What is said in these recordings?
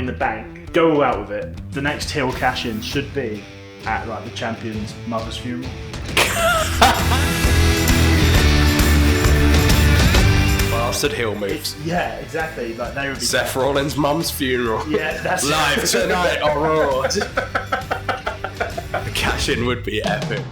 the Bank, go all out with it. The next heel cash-in should be at like the champion's mother's funeral. Bastard heel moves. Yeah, exactly. Like they would be Seth Rollins' mum's funeral. Yeah, that's live tonight on Raw. The cash-in would be epic.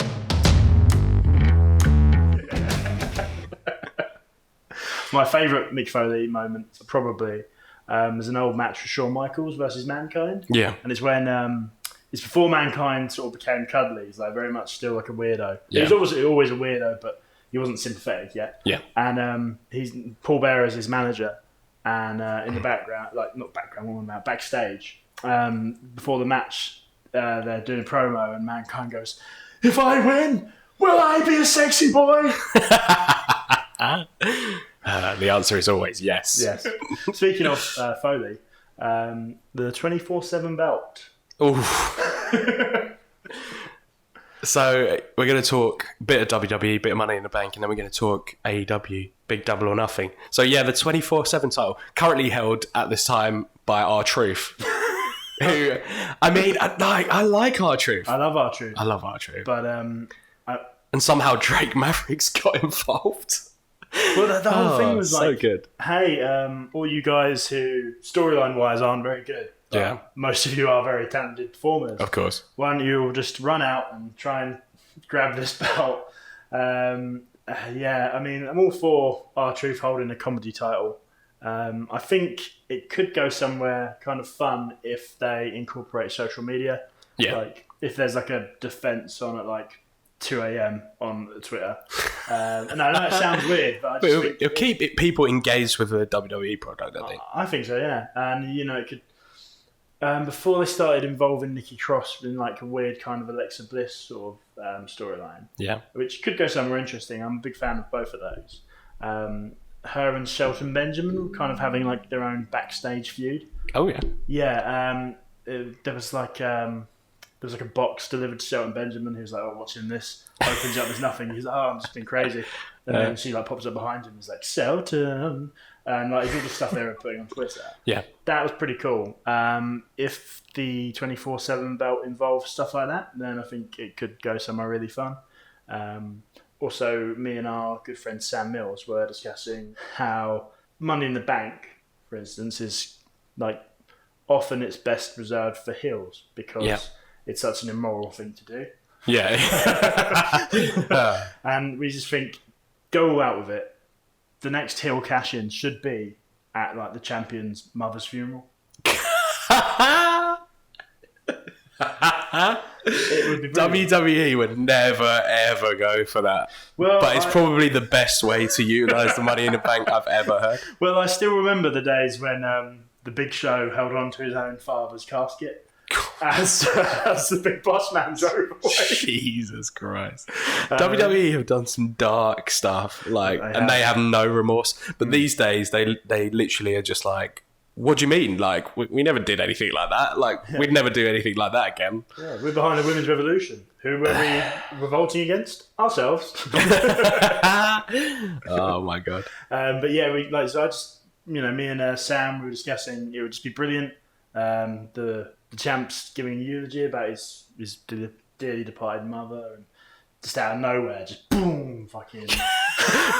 My favourite Mick Foley moment probably was an old match for Shawn Michaels versus Mankind. Yeah. And it's when it's before Mankind sort of became cuddly. He's like very much still like a weirdo. Yeah. He was obviously always a weirdo, but he wasn't sympathetic yet. Yeah. And he's Paul Bearer as his manager, and in the background, like not background, what am I about? Backstage, before the match, they're doing a promo, and Mankind goes, "If I win, will I be a sexy boy?" The answer is always yes. Yes. Speaking of Foley, the 24/7 belt. Ooh. So we're going to talk a bit of WWE, bit of Money in the Bank, and then we're going to talk AEW, Big Double or Nothing. So yeah, the 24/7 title, currently held at this time by R-Truth. Who, I mean, I like R-Truth. I love R-Truth. I love R-Truth. But and somehow Drake Maverick's got involved. Well, the whole thing was so like, good. Hey, all you guys who storyline-wise aren't very good. Yeah. Most of you are very talented performers. Of course. Why don't you just run out and try and grab this belt? Yeah, I mean, I'm all for R-Truth holding a comedy title. I think it could go somewhere kind of fun if they incorporate social media. Yeah. Like, if there's like a defense on at like 2 a.m. on Twitter. And I know it sounds weird, but I just think it'll keep people engaged with the WWE product, I think. I think so, yeah. And, you know, it could... before they started involving Nikki Cross in like a weird kind of Alexa Bliss sort of storyline, Yeah. which could go somewhere interesting. I'm a big fan of both of those. Her and Shelton Benjamin were kind of having like their own backstage feud. Oh, yeah. Yeah, there was like a box delivered to Shelton Benjamin who's like, "Oh, watching this." Opens up, there's nothing. He's like, "Oh, I'm just being crazy." And then she like pops up behind him. He's like, "Shelton," and like all the stuff they were putting on Twitter. Yeah, that was pretty cool. If the 24/7 belt involves stuff like that, then I think it could go somewhere really fun. Also, me and our good friend Sam Mills were discussing how Money in the Bank, for instance, is like often it's best reserved for heels because it's such an immoral thing to do. Yeah. And we just think, go all out with it. The next heel cash-in should be at like the champion's mother's funeral. It would be brilliant. WWE would never ever go for that. Well, but it's probably the best way to utilise the Money in the Bank I've ever heard. Well, I still remember the days when the Big Show held on to his own father's casket as the Big Boss Man drove away. Jesus Christ. WWE have done some dark stuff, and they have no remorse. But these days, they literally are just like, what do you mean? Like, we never did anything like that. Like, we'd never do anything like that again. Yeah, we're behind the women's revolution. Who were we revolting against? Ourselves. Oh, my God. But yeah, so I just, me and Sam, we were discussing it would just be brilliant. The champ's giving a eulogy about his dearly departed mother, and just out of nowhere, just boom, fucking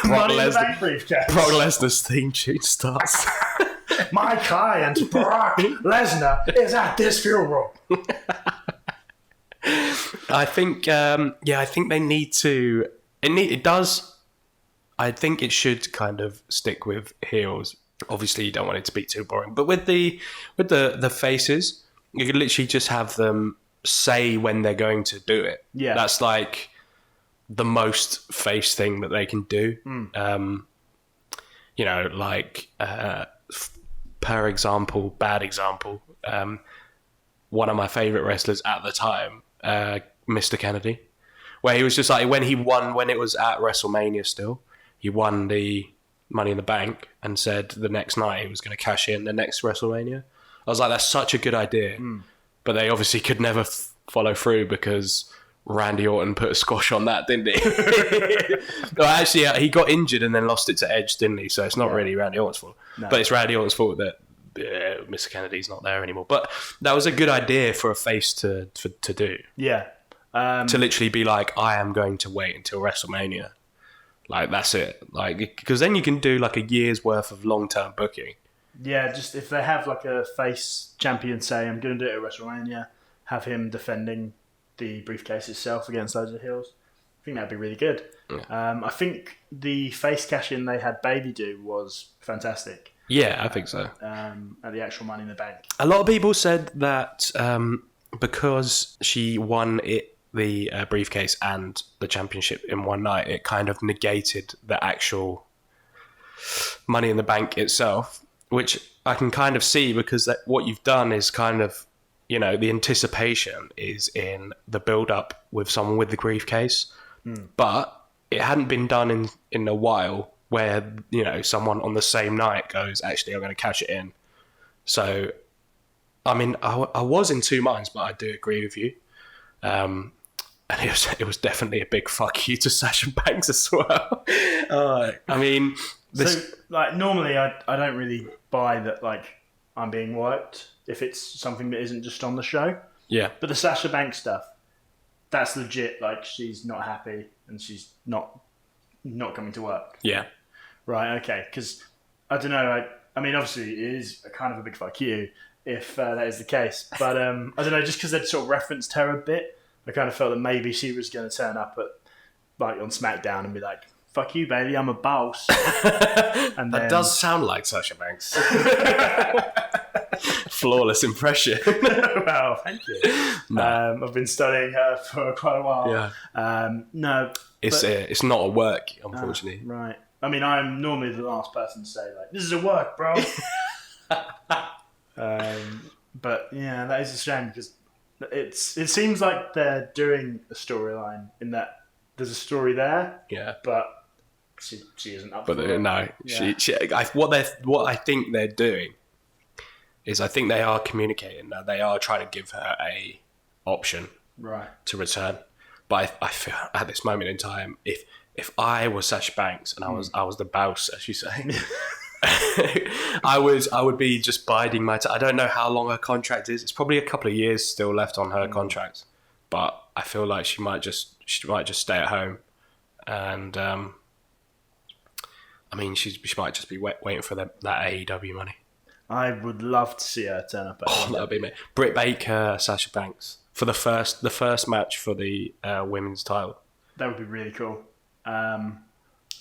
Money in the Bank briefcase. Brock Lesnar's theme tune starts. My client, Brock Lesnar, is at this funeral. I think, I think they need to. It does. I think it should kind of stick with heels. Obviously, you don't want it to be too boring, but with the faces, you could literally just have them say when they're going to do it. Yeah, that's like the most face thing that they can do. Per example, bad example, one of my favourite wrestlers at the time, Mr. Kennedy, where he was just like, when he won, when it was at WrestleMania still, he won the Money in the Bank and said the next night he was going to cash in the next WrestleMania. I was like, that's such a good idea. But they obviously could never follow through because Randy Orton put a squash on that, didn't he? Well, actually, he got injured and then lost it to Edge, didn't he? So it's not really Randy Orton's fault. No. But it's Randy Orton's fault that Mr. Kennedy's not there anymore. But that was a good idea for a face to do. Yeah. To literally be like, I am going to wait until WrestleMania. Like, that's it. Like, because then you can do like a year's worth of long-term booking. Yeah, just if they have like a face champion say, I'm going to do it at WrestleMania, have him defending the briefcase itself against loads of heels. I think that'd be really good. Yeah. I think the face cash-in they had Bayley do was fantastic. Yeah, I think so. At the actual Money in the Bank. A lot of people said that because she won the briefcase and the championship in one night, it kind of negated the actual Money in the Bank itself, which I can kind of see because what you've done is kind of, you know, the anticipation is in the build-up with someone with the briefcase, but it hadn't been done in a while where, you know, someone on the same night goes, actually, I'm going to cash it in. So, I mean, I was in two minds, but I do agree with you. And it was definitely a big fuck you to Sasha Banks as well. I mean... So, like, normally I don't really buy that, like, I'm being worked if it's something that isn't just on the show. Yeah. But the Sasha Banks stuff, that's legit. Like, she's not happy and she's not coming to work. Yeah. Right, okay. Because, I don't know, I mean, obviously it is kind of a big fuck you if that is the case. But, I don't know, just because they'd sort of referenced her a bit, I kind of felt that maybe she was going to turn up on SmackDown and be like, fuck you, baby, I'm a boss. And that does sound like Sasha Banks. Flawless impression. Well, thank you. No. I've been studying her for quite a while. Yeah. No. It's not a work, unfortunately. Right. I mean, I'm normally the last person to say, like, this is a work, bro. But, yeah, that is a shame because it seems like they're doing a storyline in that there's a story there. Yeah. But she isn't up for it. No. Yeah. What I think they're doing is I think they are communicating that they are trying to give her a option to return. But I feel at this moment in time, if I was Sasha Banks and I was the boss, as you say, I would be just biding my time. I don't know how long her contract is. It's probably a couple of years still left on her contract, but I feel like she might just stay at home, and I mean she might just be waiting for that AEW money. I would love to see her turn up. That would be me. Britt Baker, Sasha Banks for the first match for the women's title. That would be really cool.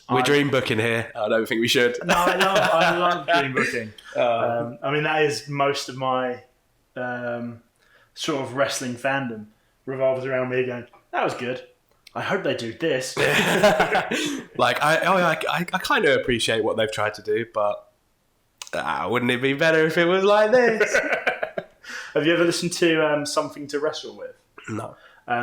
We're dream booking here. I don't think we should. No, I love dream booking. I mean, that is most of my sort of wrestling fandom revolves around me going, that was good. I hope they do this. Like, I kind of appreciate what they've tried to do, but wouldn't it be better if it was like this? Have you ever listened to Something to Wrestle With? No.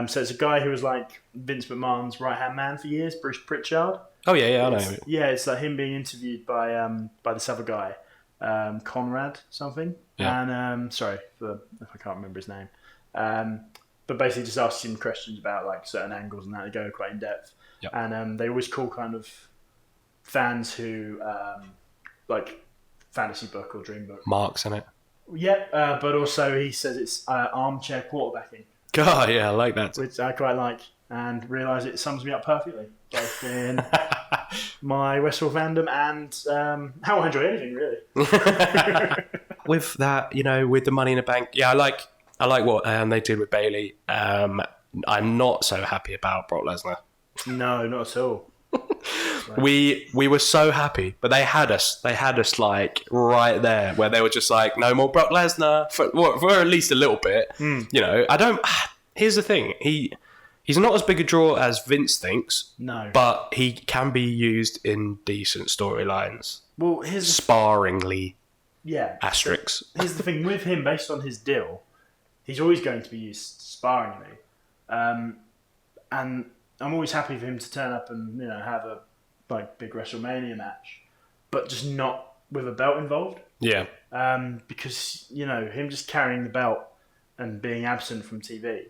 So it's a guy who was like Vince McMahon's right-hand man for years, Bruce Pritchard. Oh, yeah, I know. Yeah, it's like him being interviewed by this other guy, Conrad something. Yeah. And sorry if I can't remember his name. But basically just asking him questions about like certain angles and that. They go quite in depth. Yep. And they always call kind of fans who like fantasy book or dream book. Marks in it. Yeah, but also he says it's armchair quarterbacking. God, yeah, I like that. Which I quite like and realise it sums me up perfectly. Both in my Wrestle fandom and how I enjoy anything, really. With that, you know, with the Money in the Bank, yeah, I like what they did with Bayley. I'm not so happy about Brock Lesnar. No, not at all. We were so happy, but they had us like right there where they were just like, no more Brock Lesnar for at least a little bit. You know, here's the thing, he's not as big a draw as Vince thinks. No, but he can be used in decent storylines. Well, sparingly. Yeah. Asterisks. Here's the thing with him, based on his deal, he's always going to be used sparingly, and I'm always happy for him to turn up and, you know, have a like big WrestleMania match, but just not with a belt involved. Yeah. Because, you know, him just carrying the belt and being absent from TV,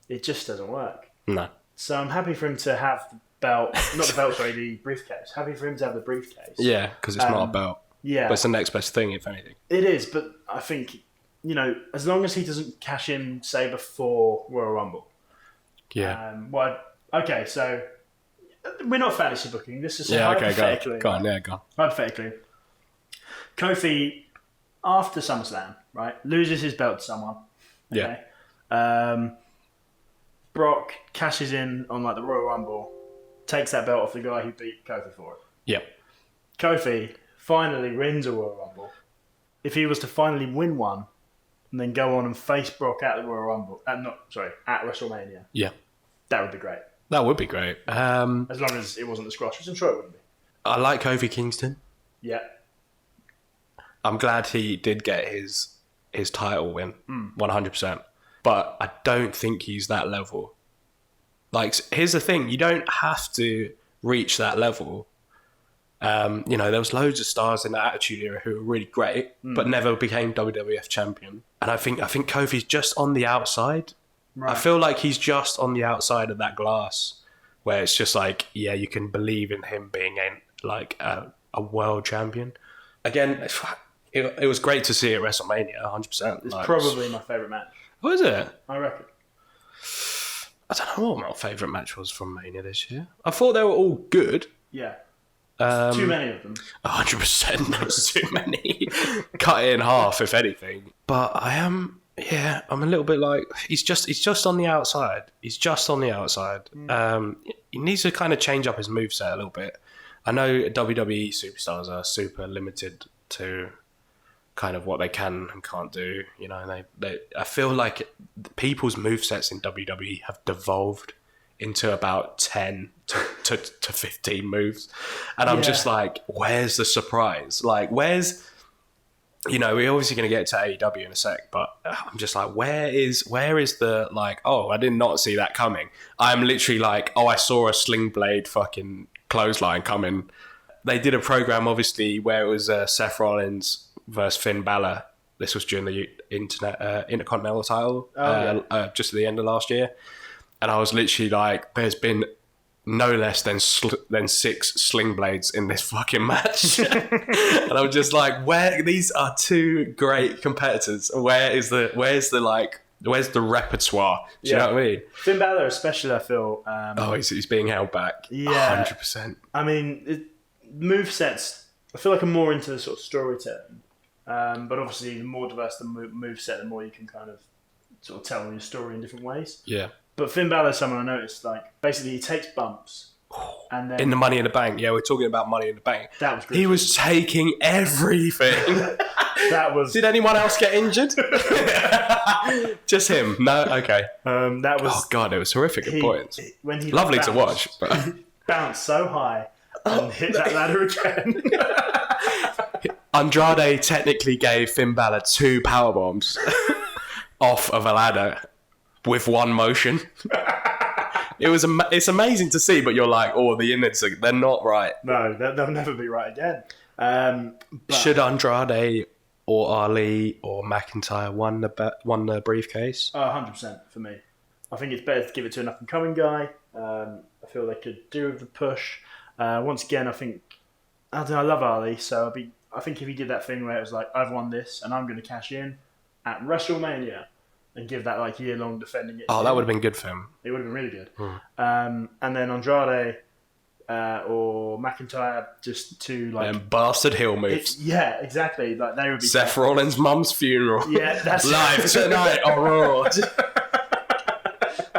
it just doesn't work. No. So I'm happy for him to have the belt, not the belt, sorry, the briefcase. Happy for him to have the briefcase. Yeah, because it's not a belt. Yeah. But it's the next best thing, if anything. It is, but I think, as long as he doesn't cash in, say, before Royal Rumble. Yeah. Okay, so we're not fantasy booking. This is Okay, hypothetically. go on. Hypothetically. Kofi, after SummerSlam, right, loses his belt to someone. Okay? Yeah. Brock cashes in on the Royal Rumble, takes that belt off the guy who beat Kofi for it. Yeah. Kofi finally wins a Royal Rumble. If he was to finally win one, and then go on and face Brock at the Royal Rumble, at WrestleMania. Yeah. That would be great. That would be great. As long as it wasn't the squash, which I'm sure it wouldn't be. I like Kofi Kingston. Yeah. I'm glad he did get his title win, 100%. But I don't think he's that level. Here's the thing: you don't have to reach that level. There was loads of stars in the Attitude Era who were really great, but never became WWF champion. And I think Kofi's just on the outside. Right. I feel like he's just on the outside of that glass, where it's just you can believe in him being a world champion. Again, it was great to see at WrestleMania, 100%. It's probably my favourite match. What is it? I reckon. I don't know what my favourite match was from Mania this year. I thought they were all good. Yeah. Too many of them. 100%. There was too many. Cut it in half, if anything. But I'm a little bit he's just on the outside. He's just on the outside. He needs to kind of change up his moveset a little bit. I know WWE superstars are super limited to kind of what they can and can't do. I feel like people's movesets in WWE have devolved into about 10 to 15 moves. And I'm just where's the surprise? We're obviously going to get to AEW in a sec, but I'm just where is the I did not see that coming. I'm literally I saw a sling blade fucking clothesline coming. They did a program, obviously, where it was Seth Rollins versus Finn Balor. This was during the Intercontinental title, just at the end of last year. And I was literally there's been no less than 6 sling blades in this fucking match. And I'm just where these are two great competitors. Where's the repertoire? Do you know what I mean? Finn Balor especially, I feel. He's being held back. Yeah. 100%. I mean, movesets, I feel I'm more into the sort of storytelling. But obviously, the more diverse the moveset, the more you can kind of sort of tell your story in different ways. Yeah. But Finn Balor is someone I noticed, basically he takes bumps. And then in the Money in the Bank. Yeah, we're talking about Money in the Bank. That was great. He was taking everything. Did anyone else get injured? Just him? No? Okay. That was... Oh, God, it was horrific at points. When he lovely to watch. But... bounced so high and hit that ladder again. Andrade technically gave Finn Balor 2 powerbombs off of a ladder with one motion. It's amazing to see, but you're the innards, they're not right. No, they'll never be right again. Should Andrade or Ali or McIntyre won the briefcase? 100% for me. I think it's better to give it to an up-and-coming guy. I feel they could do with the push. Once again, I love Ali, so I think if he did that thing where it was I've won this and I'm going to cash in at WrestleMania and give that year-long defending it. Oh, that would have been good for him. It would have been really good. And then Andrade or McIntyre just to and bastard heel moves. Yeah, exactly. They would be Seth Rollins' mum's funeral. Yeah, that's live tonight on Raw.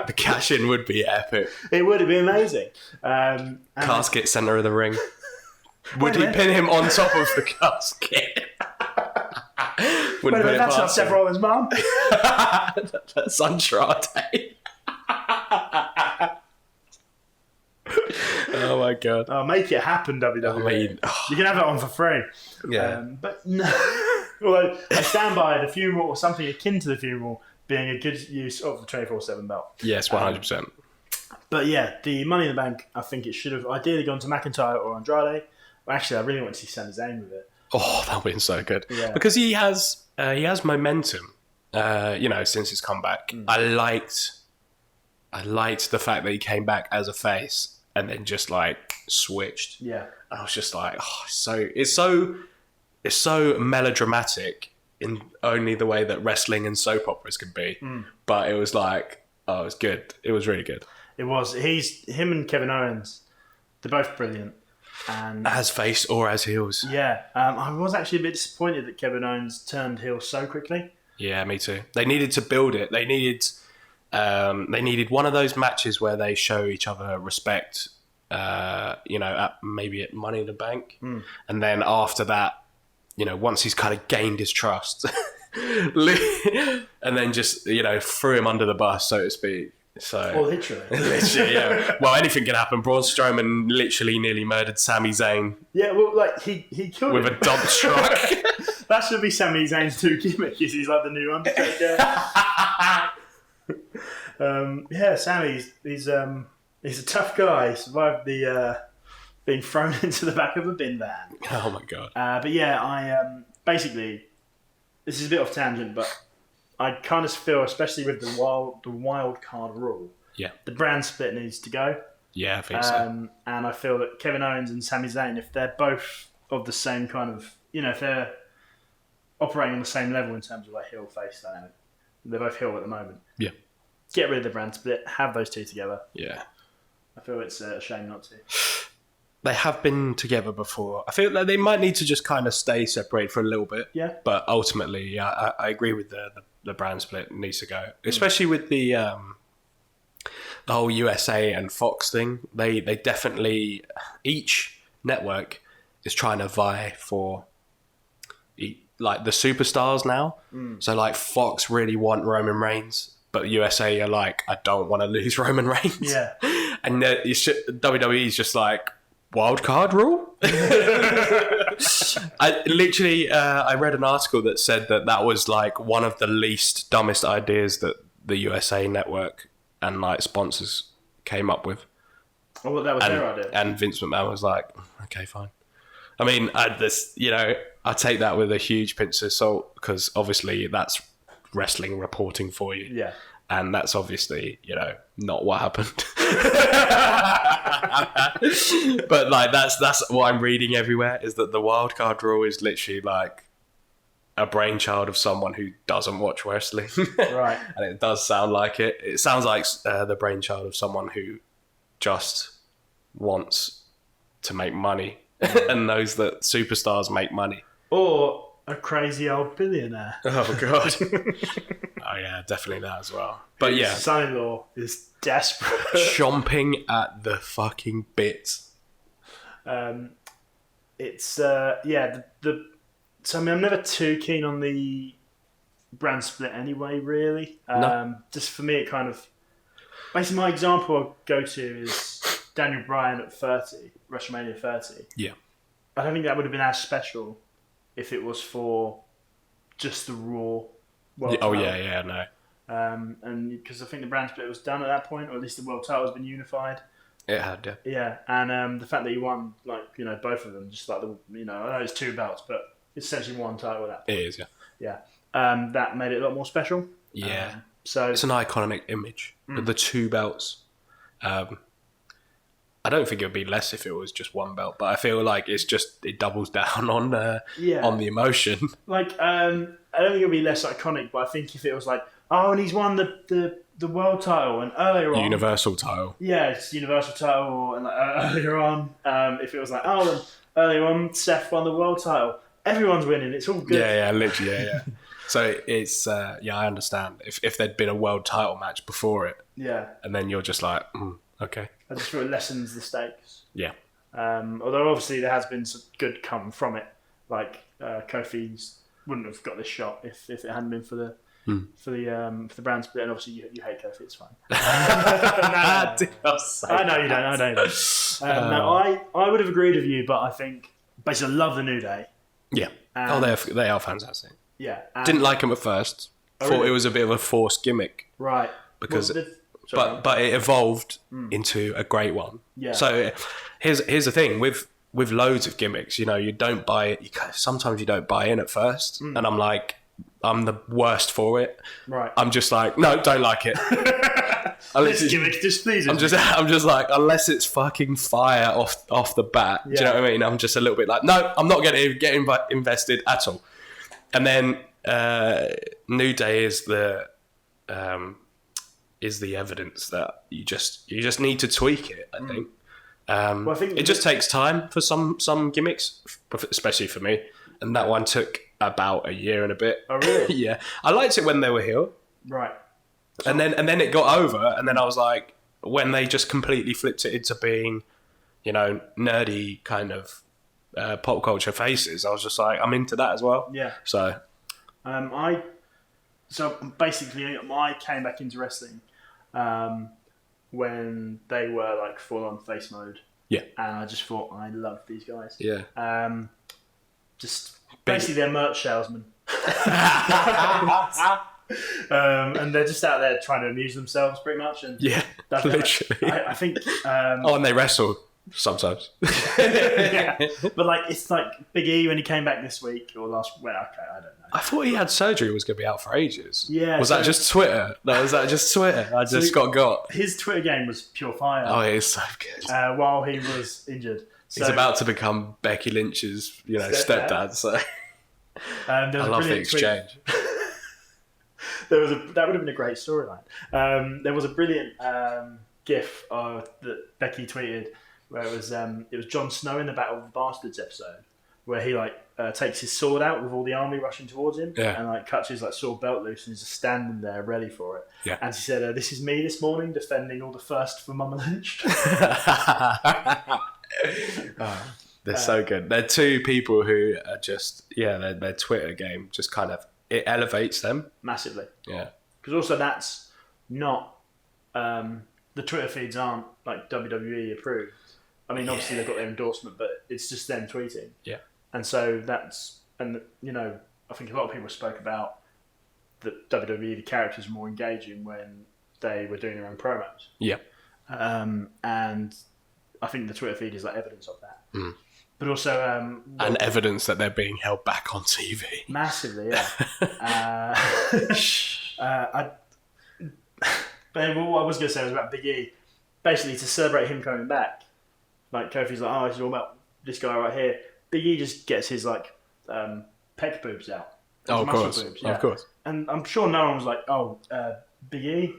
The cash-in would be epic. It would be amazing. Casket centre of the ring. Would he pin him on top of the casket? That's not Seth Rollins' mum. That's Andrade. Oh my God. Make it happen, WWE. You can have it on for free. Yeah. But no. Although I stand by the funeral or something akin to the funeral being a good use of the 24/7 belt. Yes, 100%. But yeah, the Money in the Bank, I think it should have ideally gone to McIntyre or Andrade. Actually, I really want to see Sami Zayn with it. Oh, that would have been so good. Yeah. Because he has momentum, since his comeback. I liked the fact that he came back as a face and then just switched. Yeah. And I was just it's so it's so melodramatic in only the way that wrestling and soap operas can be. But it was like, oh, it was good. It was really good. It was. Him and Kevin Owens, they're both brilliant. And as face or as heels. Yeah. I was actually a bit disappointed that Kevin Owens turned heel so quickly. Yeah, me too. They needed to build it. They needed one of those matches where they show each other respect, maybe at Money in the Bank. And then after that, once he's kind of gained his trust, and then just, threw him under the bus, so to speak. So, literally. Literally, yeah. Well, anything can happen. Braun Strowman literally nearly murdered Sami Zayn. Yeah, well, like, he killed him. With a dump truck. That should be Sami Zayn's new gimmick, is he's like the new Undertaker. Sami, he's a tough guy. He survived the being thrown into the back of a bin van. Oh my god. But yeah, I basically, this is a bit off tangent, but I kind of feel, especially with the wild card rule, the brand split needs to go. Yeah, I think so. And I feel that Kevin Owens and Sami Zayn, if they're both of the same kind of, if they're operating on the same level in terms of like heel face dynamic, they're both heel at the moment. Yeah. Get rid of the brand split, have those two together. Yeah. I feel it's a shame not to. They have been together before. I feel like they might need to just kind of stay separated for a little bit. Yeah. But ultimately, I agree with the brand split needs to go, especially with the whole USA and Fox thing. They definitely, each network is trying to vie for like the superstars now. So like Fox really want Roman Reigns, but USA are like, I don't want to lose Roman Reigns. Yeah. And WWE is just like, wild card rule? I read an article that said that was like one of the least dumbest ideas that the USA network and like sponsors came up with. Oh, well, that was their idea. And Vince McMahon was like, okay, fine. I mean, I take that with a huge pinch of salt, because obviously that's wrestling reporting for you. Yeah. And that's obviously, not what happened. But like that's what I'm reading everywhere, is that the wildcard rule is literally like a brainchild of someone who doesn't watch wrestling. Right. And it does sound like it. It sounds like the brainchild of someone who just wants to make money and knows that superstars make money. Or a crazy old billionaire. Oh god. Oh yeah, definitely that as well. But His yeah, son-in-law is desperate. chomping at the fucking bit. It's so I mean, I'm never too keen on the brand split anyway, really. No. Just for me, it kind of, basically my example I'll go to is Daniel Bryan at 30, WrestleMania 30. Yeah. I don't think that would have been as special if it was for just the Raw world title. No. And because I think the brand split was done at that point, or at least the world title has been unified. It had, yeah. Yeah, and the fact that he won, both of them, just like I know it's two belts, but it's essentially one title at that point. It is, yeah. Yeah. That made it a lot more special. Yeah. So it's an iconic image with the two belts. I don't think it would be less if it was just one belt, but I feel like it doubles down on the emotion. Like, I don't think it would be less iconic, but I think if it was like, oh, and he's won the world title, and earlier on, Universal title. Yeah, it's Universal title, and earlier on, if it was like, oh, and earlier on, Seth won the world title. Everyone's winning. It's all good. Yeah, literally, yeah. So it's I understand if there'd been a world title match before it. Yeah. And then you're just like, okay. I just feel it lessens the stakes. Yeah. Although obviously there has been some good come from it. Like Kofi wouldn't have got this shot if it hadn't been for the brand split. And obviously you hate Kofi. It's fine. No. I know you don't. I know you don't. No, I would have agreed with you, but I think basically I love the New Day. Yeah. They are fantastic. Yeah. Didn't like them at first. Thought really? it was a bit of a forced gimmick. Right. Because but it evolved into a great one. Yeah. So here's the thing with loads of gimmicks, you don't buy it. Sometimes you don't buy in at first, and I'm the worst for it. Right. I'm just like, no, don't like it. This gimmick displeases I'm just like, unless it's fucking fire off the bat. Do you know what I mean? I'm just a little bit like, no, I'm not getting invested at all. And then New Day is the evidence that you just need to tweak it. I think. I think it just takes time for some gimmicks, especially for me. And that one took about a year and a bit. Oh really? Yeah, I liked it when they were heel. Right. And then it got over, and then I was like, when they just completely flipped it into being, nerdy kind of pop culture faces, I was just like, I'm into that as well. Yeah. So, basically, I came back into wrestling when they were like full on face mode. Yeah. And I just thought I loved these guys. Yeah. Just basically they're merch salesmen. And they're just out there trying to amuse themselves pretty much. And yeah, literally. I think... and they wrestle sometimes. Yeah. But it's like Big E when he came back this week or last... Well, okay, I don't know. I thought he had surgery, was going to be out for ages. Yeah. Was that just Twitter? No, was that just Twitter? I just got. His Twitter game was pure fire. Oh, it is so good. While he was injured. So, he's about to become Becky Lynch's, stepdad. So I love the exchange. That would have been a great storyline. There was a brilliant GIF that Becky tweeted where it was Jon Snow in the Battle of the Bastards episode where he takes his sword out with all the army rushing towards him and cuts his sword belt loose and he's just standing there ready for it. Yeah. And she said, "This is me this morning defending all the first for Mama Lynch." They're so good. They're two people who are just their Twitter game just kind of it elevates them massively. Yeah, because also that's not the Twitter feeds aren't like WWE approved. I mean, obviously they've got their endorsement, but it's just them tweeting. Yeah, and so I think a lot of people spoke about that WWE the characters were more engaging when they were doing their own promos. Yeah, and I think the Twitter feed is evidence of that. Mm. But also... and evidence that they're being held back on TV. Massively, yeah. But what I was going to say was about Big E. Basically, to celebrate him coming back, Kofi's like, it's all about this guy right here. Big E just gets his, pec boobs out. Oh, of course. Boobs, yeah. Of course. And I'm sure no one was like, Big E,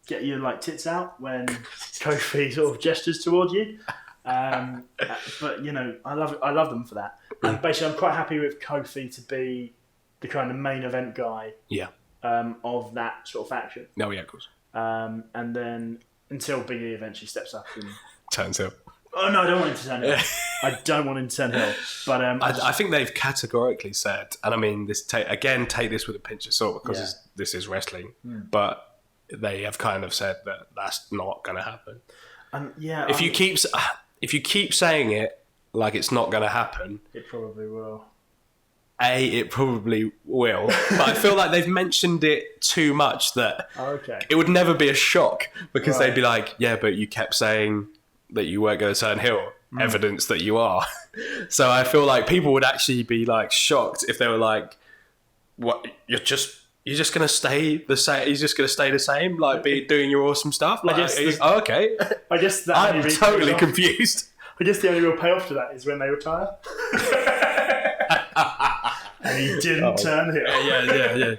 get your, tits out when Kofi sort of gestures towards you. But I love them for that. And basically, I'm quite happy with Kofi to be the kind of main event guy. Yeah. Of that sort of faction. No, yeah, of course. And then until Big E eventually steps up and turns heel. Oh no, I don't want him to turn heel. I don't want him to turn heel. But I think they've categorically said, and I mean this. Take this with a pinch of salt because this is wrestling, but they have kind of said that that's not going to happen. If you keep saying it like it's not going to happen, it probably will. It probably will, but I feel like they've mentioned it too much that it would never be a shock because they'd be like, yeah, but you kept saying that you weren't going to turn heel, evidence that you are. So I feel like people would actually be shocked if they were like, what, you're just going to stay the same? You're just going to stay the same, be doing your awesome stuff? Okay. I guess that I'm totally confused. I guess the only real payoff to that is when they retire. And he didn't turn heel. Yeah.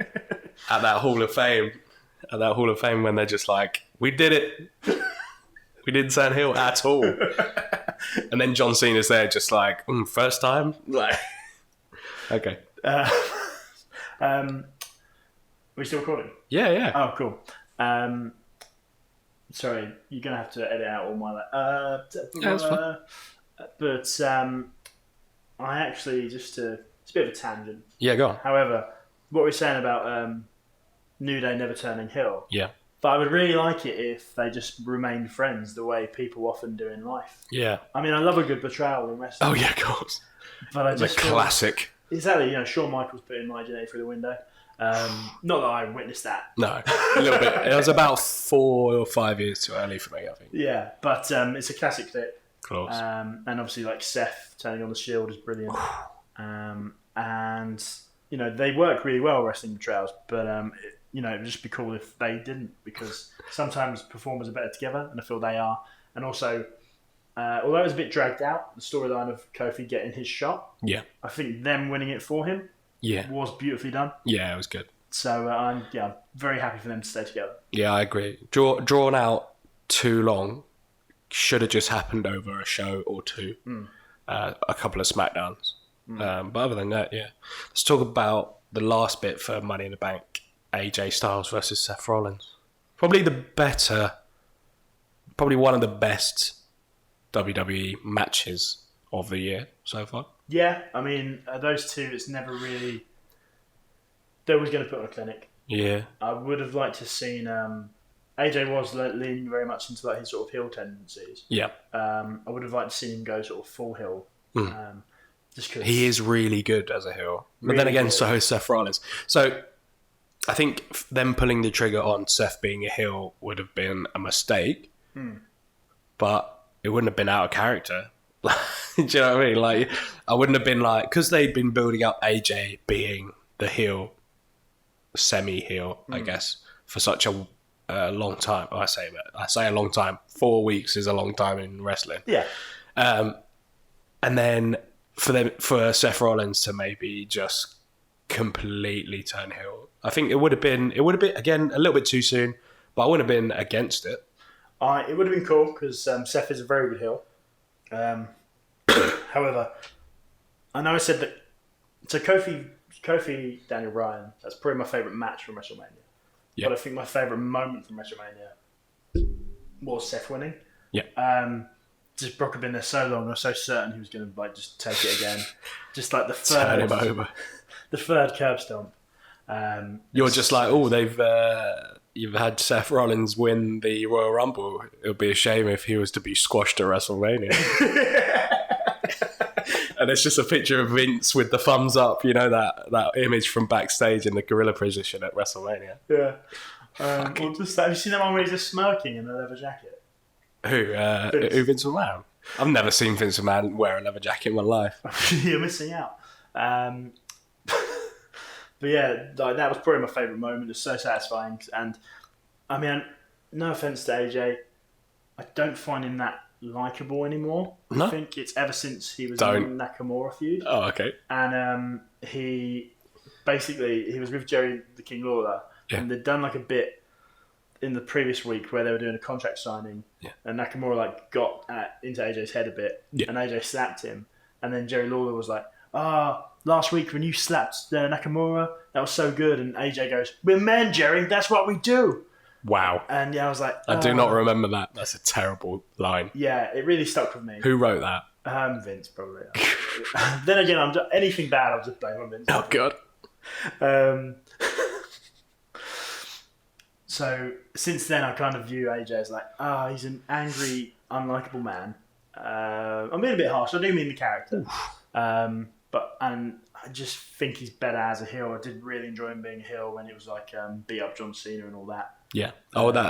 At that Hall of Fame. When they're just like, we did it. We didn't turn heel at all. And then John Cena's there just first time? Okay. Are we still recording? Yeah. Oh, cool. Sorry, you're going to have to edit out all my... that's fine. But I actually, it's a bit of a tangent. Yeah, go on. However, what we're saying about New Day never turning heel. Yeah. But I would really like it if they just remained friends the way people often do in life. Yeah. I mean, I love a good betrayal in wrestling. Oh, yeah, of course. But I just classic. Exactly. Shawn Michaels putting my Janae through the window. Not that I witnessed that. No, a little bit. It was about 4 or 5 years too early for me, I think. Yeah, but it's a classic clip. Close. And obviously, Seth turning on the Shield is brilliant. And they work really well, wrestling betrayals. But it would just be cool if they didn't, because sometimes performers are better together, and I feel they are. And also, although it was a bit dragged out, the storyline of Kofi getting his shot, I think them winning it for him was beautifully done. Yeah, it was good. So I'm very happy for them to stay together. Yeah, I agree. Drawn out too long, should have just happened over a show or two, a couple of SmackDowns. But other than that, let's talk about the last bit for Money in the Bank: AJ Styles versus Seth Rollins. Probably one of the best WWE matches of the year so far. Yeah, I mean, those two, it's never really... They always going to put on a clinic. Yeah. I would have liked to have seen... AJ was leaning very much into his sort of heel tendencies. Yeah. I would have liked to see him go sort of full heel. Just cause he is really good as a heel. But really then again, good. so is Seth Rollins. So I think them pulling the trigger on Seth being a heel would have been a mistake. But it wouldn't have been out of character. Do you know what I mean? Like, I wouldn't have been like... Because they'd been building up AJ being the heel, semi-heel, I guess, for such a long time. I say a long time. 4 weeks is a long time in wrestling. Yeah. And then for Seth Rollins to maybe just completely turn heel, I think it would have been again a little bit too soon, but I wouldn't have been against it. It would have been cool because Seth is a very good heel. However, I know I said that. So Kofi Daniel Bryan, that's probably my favourite match from WrestleMania. Yeah. But I think my favourite moment from WrestleMania was Seth winning. Yeah. Just Brock had been there so long, I was so certain he was going to just take it again. Just like the Turn him over. The third curb stomp. You're just like, you've had Seth Rollins win the Royal Rumble. It would be a shame if he was to be squashed at WrestleMania. And it's just a picture of Vince with the thumbs up, that image from backstage in the gorilla position at WrestleMania. Yeah. Have you seen that one where he's just smirking in a leather jacket? Who Vince McMahon? I've never seen Vince McMahon wear a leather jacket in my life. You're missing out. But yeah, that was probably my favourite moment. It's so satisfying. And I mean, no offence to AJ, I don't find him that likeable anymore. No? I think it's ever since he was in the Nakamura feud. Oh, okay. And he was with Jerry the King Lawler, and they'd done like a bit in the previous week where they were doing a contract signing, and Nakamura got into AJ's head a bit, and AJ slapped him, and then Jerry Lawler was like, last week when you slapped Nakamura, that was so good, and AJ goes, "We're men, Jerry, that's what we do." Wow. And I was like, I do not remember that. That's a terrible line. Yeah, it really stuck with me. Who wrote that? Vince, probably. Then again, anything bad, I'll just blame on Vince. Oh, God. So since then, I kind of view AJ as like, he's an angry, unlikable man. I'm being a bit harsh. I do mean the character. But I just think he's better as a heel. I did really enjoy him being a heel when it was like beat up John Cena and all that. Yeah.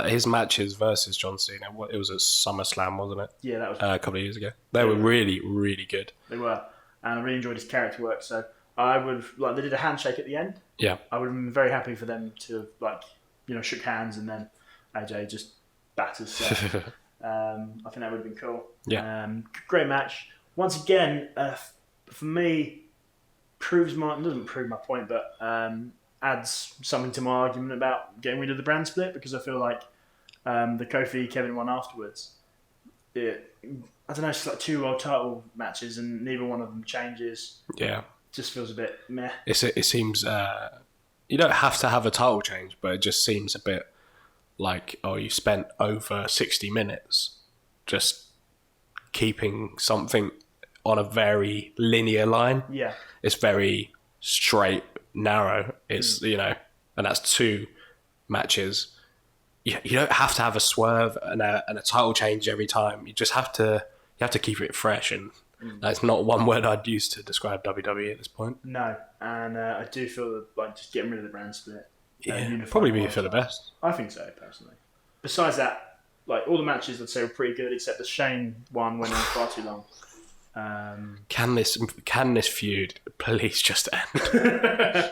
His matches versus John Cena. It was at SummerSlam, wasn't it? Yeah, that was a couple of years ago. They were really, really good. They were, and I really enjoyed his character work. So I would they did a handshake at the end. Yeah. I would have been very happy for them to have shook hands and then AJ just batters Seth. I think that would have been cool. Yeah. Great match. Once again, for me, doesn't prove my point, but adds something to my argument about getting rid of the brand split, because I feel like the Kofi Kevin one afterwards, I don't know, it's like two world title matches and neither one of them changes. Yeah. Just feels a bit meh. It seems you don't have to have a title change, but it just seems a bit like, you spent over 60 minutes just keeping something on a very linear line. Yeah. It's very straight, narrow. It's, and that's two matches. You don't have to have a swerve and a title change every time. You just have to keep it fresh, and that's not one word I'd use to describe WWE at this point. No, and I do feel like just getting rid of the brand split. Probably be for the best. I think so, personally. Besides that, all the matches I'd say were pretty good, except the Shane one went on far too long. Can this feud please just end?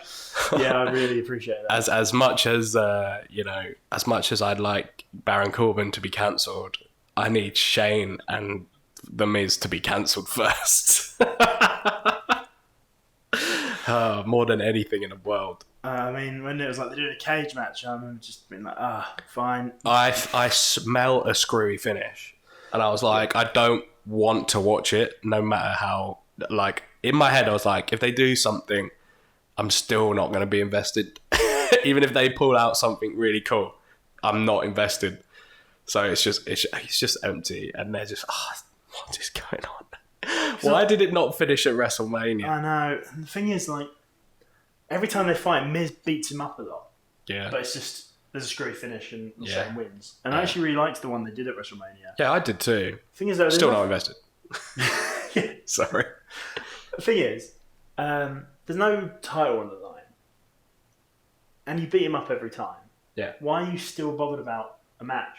Yeah, I really appreciate that. As much as as much as I'd like Baron Corbin to be cancelled, I need Shane and The Miz to be cancelled first. More than anything in the world. I mean, when it was like they're doing a cage match, I remember just being like, fine. I smell a screwy finish, and I was like, I don't want to watch it, no matter how. Like in my head, I was like, if they do something, I'm still not going to be invested. Even if they pull out something really cool, I'm not invested. So it's just empty, and they're just what is going on? Why did it not finish at WrestleMania? I know. And the thing is, like, every time they fight, Miz beats him up a lot. Yeah. But it's just, there's a screwy finish and Shane wins. And I actually really liked the one they did at WrestleMania. Yeah, I did too. The thing is, though, still not invested. Yeah. Sorry. The thing is, there's no title on the line. And you beat him up every time. Yeah. Why are you still bothered about a match?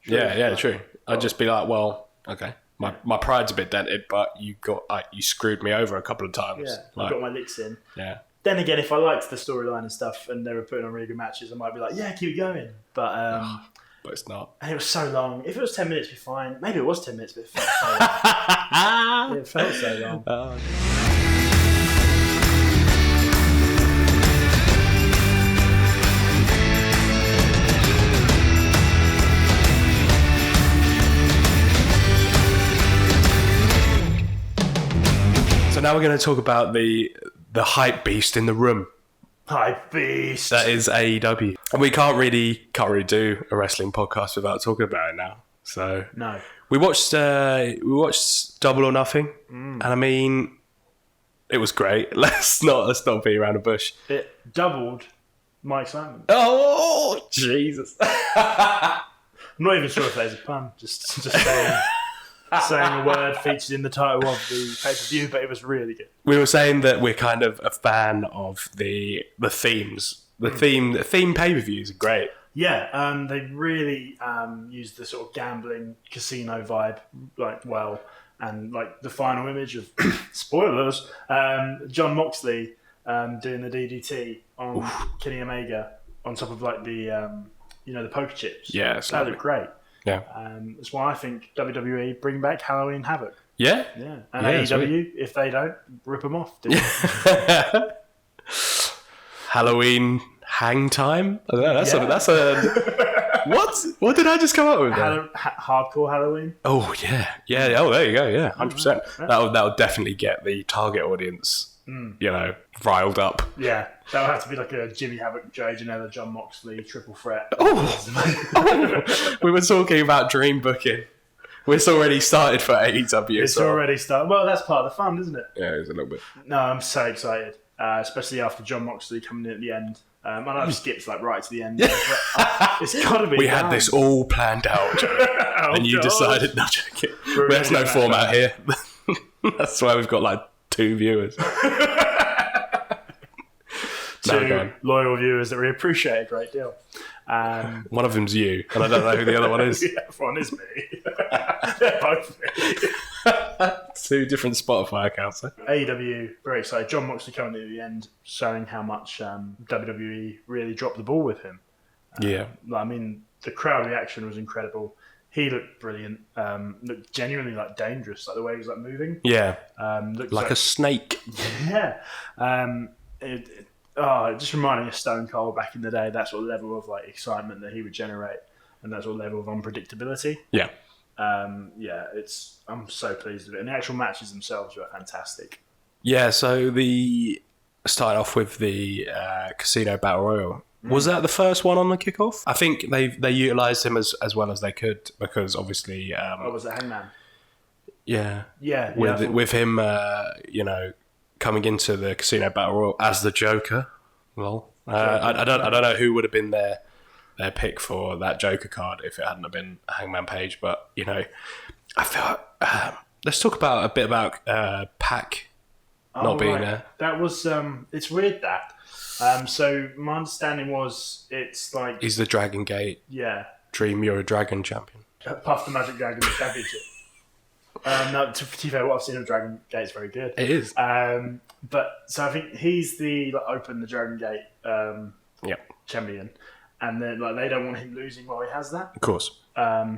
True. I'd just be like, well, okay. My pride's a bit dented, but you screwed me over a couple of times. Yeah, I got my licks in. Yeah. Then again, if I liked the storyline and stuff, and they were putting on really good matches, I might be like, yeah, keep it going. But it's not. And it was so long. If it was 10 minutes, it'd be fine. Maybe it was 10 minutes, but it felt so long. It felt so long. So now we're going to talk about the hype beast in the room. Hype beast. That is AEW. And we can't really do a wrestling podcast without talking about it now. So no. We watched Double or Nothing, and I mean, it was great. Let's not beat around the bush. It doubled my excitement. Oh Jesus! I'm not even sure if there's a pun. Just saying. Saying a word featured in the title of the pay-per-view, but it was really good. We were saying that we're kind of a fan of the themes. The theme pay-per-views are great. Yeah, they really used the sort of gambling casino vibe well, and like the final image of spoilers, John Moxley doing the DDT on Kenny Omega on top of like the the poker chips. Yeah, that looked great. Yeah, that's why I think WWE bring back Halloween Havoc. Yeah, and AEW, if they don't, rip them off. Halloween Hang Time. I don't know, that's a what did I just come up with? Hardcore Halloween. Oh yeah. Oh, there you go. Yeah, 100%. That'll definitely get the target audience. Riled up. Yeah, that'll have to be like a Jimmy Havoc, Joey Janela, John Moxley triple threat. We were talking about dream booking. It's already started for AEW. It's already started. Well, that's part of the fun, isn't it? Yeah, it's a little bit. No, I'm so excited, especially after John Moxley coming in at the end. I know I've skipped right to the end. It's got to be. We had this all planned out, and you decided not to. There's no format here. That's why we've got 2 viewers. Two loyal viewers that we appreciate a great deal. One of them's you, and I don't know who the other one is. Yeah, one is me. They're both me. 2 different Spotify accounts. AEW, very excited. John Moxley coming in at the end, showing how much WWE really dropped the ball with him. I mean, the crowd reaction was incredible. He looked brilliant. Looked genuinely dangerous, the way he was moving. Yeah, looked like a snake. Yeah. It just reminded me of Stone Cold back in the day. That sort of level of excitement that he would generate, and that sort of level of unpredictability. Yeah. I'm so pleased with it. And the actual matches themselves were fantastic. Yeah. So started off with the Casino Battle Royal. Was that the first one on the kickoff? I think they utilised him as well as they could, because obviously. Was it Hangman? Yeah. Yeah. With him, coming into the Casino Battle Royal as the Joker. Well, I don't know who would have been their pick for that Joker card if it hadn't have been Hangman Page. But I felt let's talk a bit about Pac not being there. That was it's weird that. So my understanding was it's he's the Dragon Gate. Yeah. Dream you're a dragon champion. Puff the Magic Dragon Championship. No, to be fair, what I've seen of Dragon Gate is very good. It is. But so I think he's the open the Dragon Gate champion, and then they don't want him losing while he has that. Of course,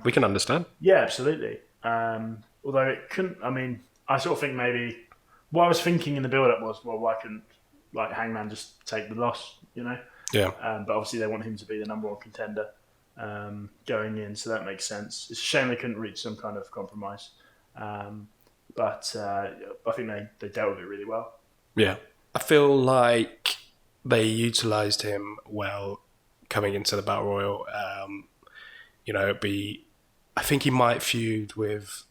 we can understand. Yeah, absolutely. Although it couldn't. I mean, I sort of think maybe what I was thinking in the build-up was, well, why couldn't Hangman just take the loss? Yeah. But obviously they want him to be the number one contender going in, so that makes sense. It's a shame they couldn't reach some kind of compromise. But I think they dealt with it really well. Yeah. I feel like they utilised him well coming into the Battle Royal. I think he might feud with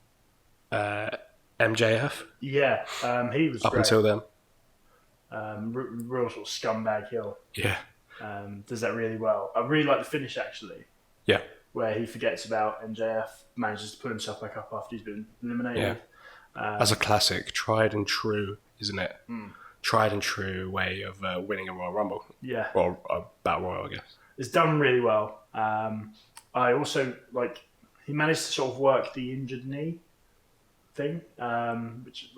MJF. Yeah, he was up great. Until then. Real sort of scumbag heel. Yeah. Does that really well. I really like the finish, actually. Yeah. Where he forgets about MJF, manages to put himself back up after he's been eliminated. Yeah. As a classic, tried and true, isn't it? Tried and true way of winning a Royal Rumble. Yeah. Or a Battle Royal, I guess. It's done really well. I also, he managed to sort of work the injured knee thing, which,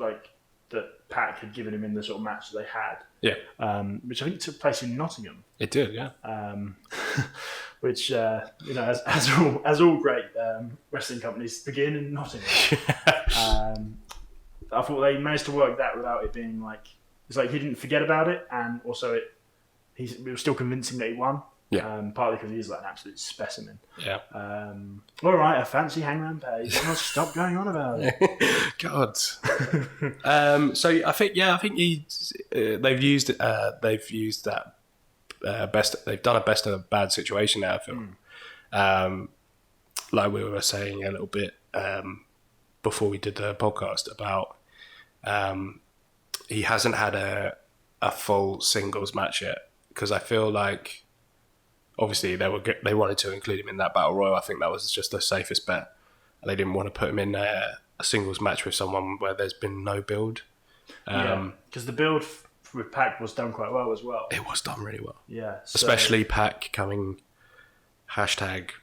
that Pac had given him in the sort of match that they had. Yeah. Which I think took place in Nottingham. It did, yeah. Which, as all great wrestling companies begin in Nottingham. I thought they managed to work that without it being it's like he didn't forget about it, and also it was still convincing that he won. Yeah. Partly because he's an absolute specimen. Yeah. All right, a fancy Hangman page. Stop going on about it. God. So I think they've used that best. They've done a best of a bad situation now. I feel. Like we were saying a little bit before we did the podcast about he hasn't had a full singles match yet, because I feel like obviously they wanted to include him in that Battle Royal. I think that was just the safest bet. They didn't want to put him in a singles match with someone where there's been no build. Because the build with Pac was done quite well as well. It was done really well. Yeah. Especially Pac coming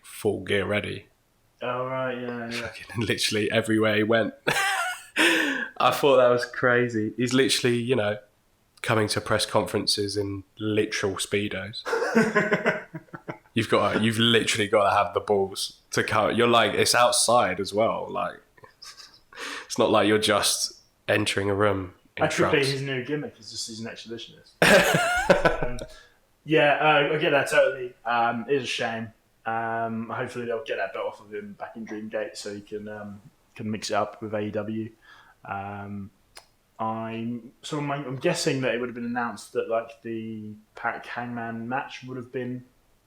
#full gear ready. Oh, right, yeah. Literally everywhere he went. I thought that was crazy. He's literally, coming to press conferences in literal Speedos. You've literally got to have the balls to come. You're it's outside as well. It's not like you're just entering a room in that could trunks. be his new gimmick. He's an exhibitionist. I get that totally. It's a shame. Hopefully they'll get that belt off of him back in Dreamgate so he can mix it up with AEW. I'm guessing that it would have been announced that the Pac Hangman match would have been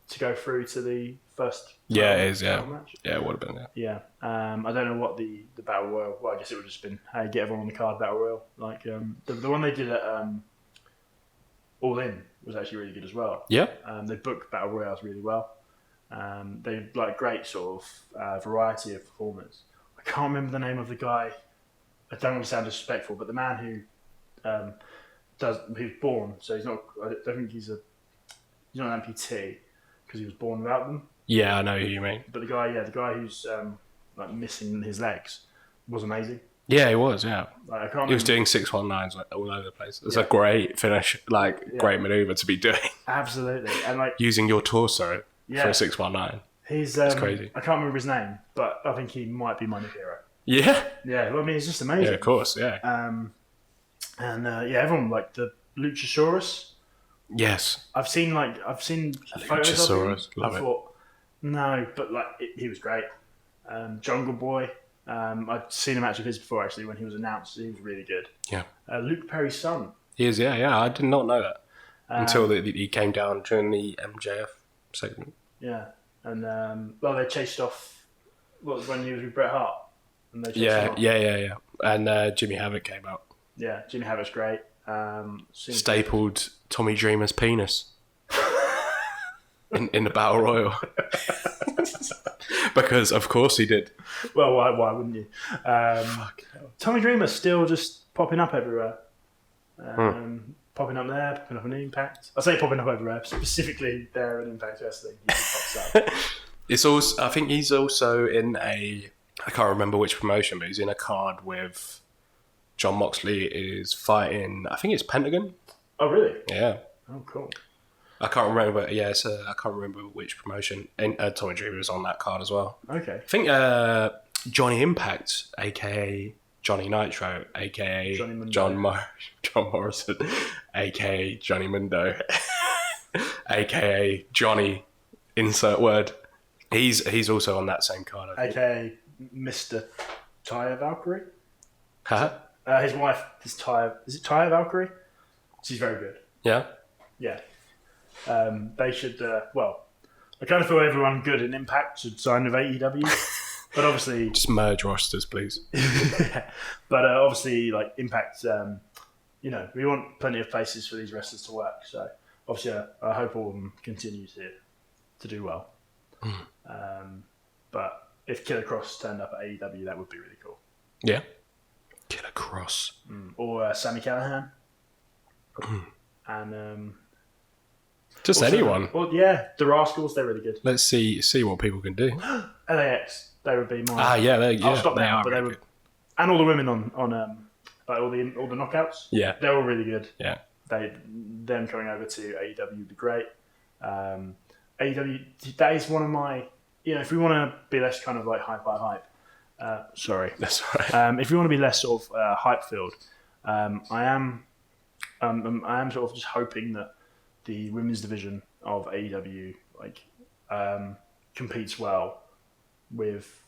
to go through to the first. Yeah, it is. Yeah, match. Yeah, it would have been. Yeah. I don't know what the Battle Royal. Well, I guess it would have just been hey, get everyone on the card Battle Royal. The one they did at All In was actually really good as well. Yeah. They booked Battle Royals really well. They great sort of variety of performers. I can't remember the name of the guy. I don't want to sound disrespectful, but the man who's born, so he's not. I don't think he's not an amputee because he was born without them. Yeah, I know who you mean. But the guy who's missing his legs was amazing. Yeah, he was. Yeah, I can't. He was doing 619s all over the place. It's a great finish, great maneuver to be doing. Absolutely, and using your torso for a 619. He's crazy. I can't remember his name, but I think he might be my new hero. Yeah. Yeah, well, I mean, it's just amazing. Yeah, of course, yeah. Everyone the Luchasaurus. Yes. I've seen photos of him. Love I thought, no, but he was great. Jungle Boy. I'd seen a match of his before actually when he was announced. He was really good. Yeah. Luke Perry's son. He is. Yeah. I did not know that until he came down during the MJF segment. Yeah, and they chased off. When he was with Bret Hart. Yeah. And Jimmy Havoc came out. Yeah, Jimmy Havoc's great. Stapled Tommy Dreamer's penis in the Battle Royal. Because of course he did. Well, why wouldn't you? Tommy Dreamer's still just popping up everywhere. Popping up there, popping up in Impact. I say popping up everywhere, specifically there in Impact Wrestling. He just pops up. It's also. I think he's also in a I can't remember which promotion, but he's in a card with John Moxley is fighting, I think it's Pentagon. Oh, really? Yeah. Oh, cool. I can't remember. Yeah, I can't remember which promotion. And Tommy Dreamer was on that card as well. Okay. I think Johnny Impact, aka Johnny Nitro, aka John Morrison, aka Johnny Mundo, aka Johnny Insert Word. He's also on that same card. aka Mr. Taya Valkyrie. Huh? His wife is Taya. Is it Taya Valkyrie? She's very good. Yeah. Yeah. They should. Well, I kind of feel everyone good in Impact should sign with AEW, but obviously just merge rosters, please. But obviously, like Impact, we want plenty of places for these wrestlers to work. So obviously, I hope all of them continue to do well. But if Killer Cross turned up at AEW, that would be really cool. Yeah. Killer Cross. Or Sami Callihan. And just also, anyone. Well, yeah, the Rascals, they're really good. Let's see what people can do. LAX, they would be more. I'll stop there, but they would. And all the women on like all the knockouts. Yeah, they're all really good. Yeah, them coming over to AEW would be great. AEW, that is one of my. If we want to be less kind of like hype. Sorry, that's all right. If you want to be less sort of hype filled, I am sort of just hoping that the women's division of AEW competes well with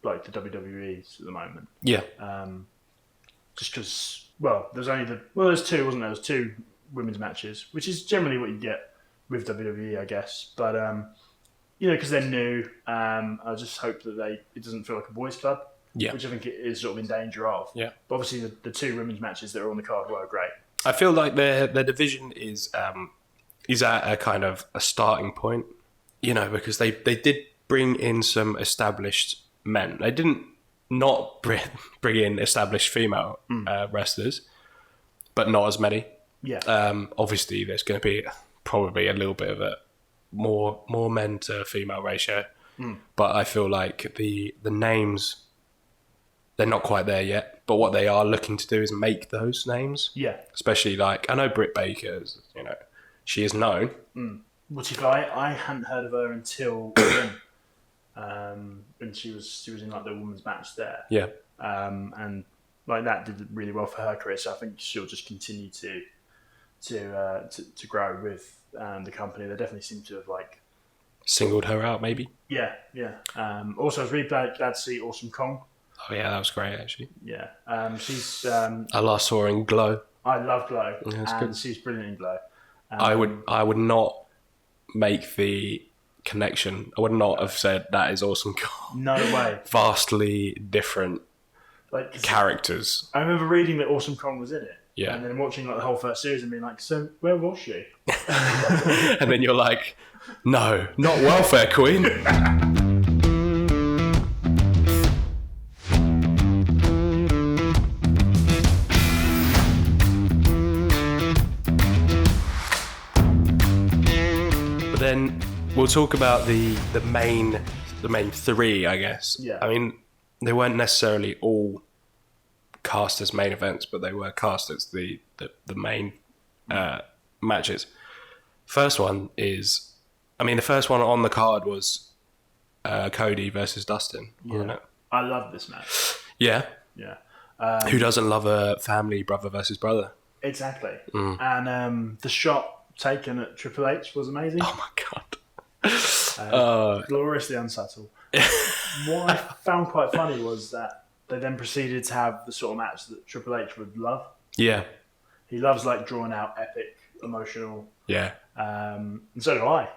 like the WWE's at the moment. Yeah. Just because, there's two, wasn't there? There's two women's matches, which is generally what you get with WWE, I guess. But because they're new, I just hope that it doesn't feel like a boys' club. Yeah. Which I think it is sort of in danger of. Yeah. But obviously, the two women's matches that are on the card were great. I feel like their division is at a kind of a starting point, because they did bring in some established men. They didn't not bring in established female wrestlers, but not as many. Yeah. Obviously, there's going to be probably a little bit of a more men to female ratio, but I feel like the names, they're not quite there yet. But what they are looking to do is make those names. Yeah. Especially I know Britt Baker, she is known. Which I hadn't heard of her until then. When she was in like the women's match there. Yeah. And like that did really well for her career. So I think she'll just continue to grow with the company. They definitely seem to have singled her out, maybe. Yeah. Also, I was really glad to see Awesome Kong. Oh yeah, that was great actually. Yeah. She's. I last saw her in Glow. I love Glow, Yeah, and she's brilliant in Glow. I would not make the connection. I would not have said that is Awesome Kong. No way. Vastly different characters. I remember reading that Awesome Kong was in it. Yeah. And then watching the whole first series and being like, so where was she? And then you're like, no, not Welfare Queen. Then we'll talk about the main three, I guess. Yeah. I mean, they weren't necessarily all cast as main events, but they were cast as the main matches. First one is, the first one on the card was Cody versus Dustin, wasn't it? I love this match. Yeah. Yeah. Who doesn't love a family brother versus brother? Exactly. And the shot taken at Triple H was amazing. Oh my god. Gloriously unsubtle. What I found quite funny was that they then proceeded to have the sort of match that Triple H would love. Yeah. He loves drawn out, epic, emotional. Yeah. And so do I.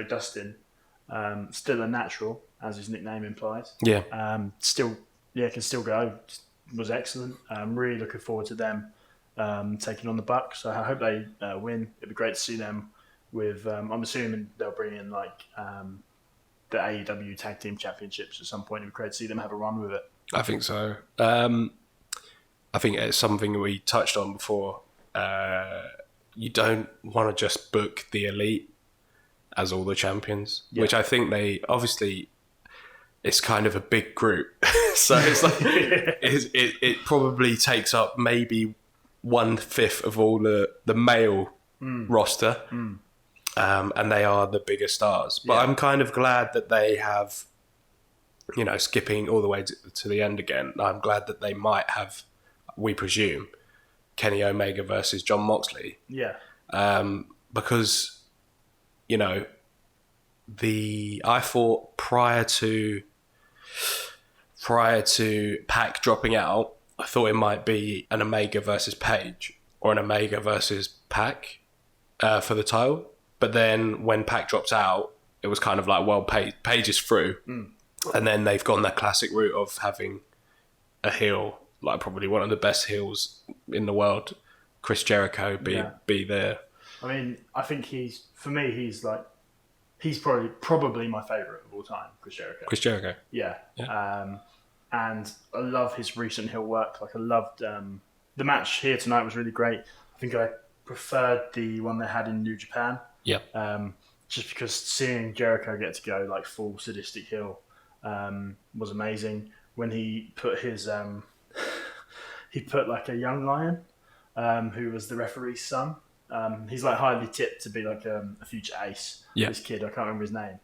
Dustin, still a natural, as his nickname implies. Yeah. Can still go. Was excellent. I'm really looking forward to them taking on the Bucks. So I hope they win. It'd be great to see them with. I'm assuming they'll bring in the AEW Tag Team Championships at some point. It'd be great to see them have a run with it. I think so. I think it's something we touched on before. You don't want to just book the elite as all the champions, Yeah. which I think they obviously. It's kind of a big group, so it's like it probably takes up maybe 1/5 of all the male roster, and they are the bigger stars. But I'm kind of glad that they have, skipping all the way to the end again. I'm glad that they might have, we presume, Kenny Omega versus John Moxley. Yeah. Because, I thought prior to Pac dropping out, I thought it might be an Omega versus Page or an Omega versus Pac for the title. But then when Pac drops out, it was kind of like, well, Page is through. And then they've gone that classic route of having a heel, like probably one of the best heels in the world, Chris Jericho, be there. I mean, I think he's probably my favourite of all time, Chris Jericho. Chris Jericho. Yeah. And I love his recent heel work. Like, I loved the match here tonight was really great. I think I preferred the one they had in New Japan. Yeah. Just because seeing Jericho get to go like full sadistic heel was amazing. When he put his he put like a young lion who was the referee's son. He's like highly tipped to be like a future ace. Yeah. This kid, I can't remember his name.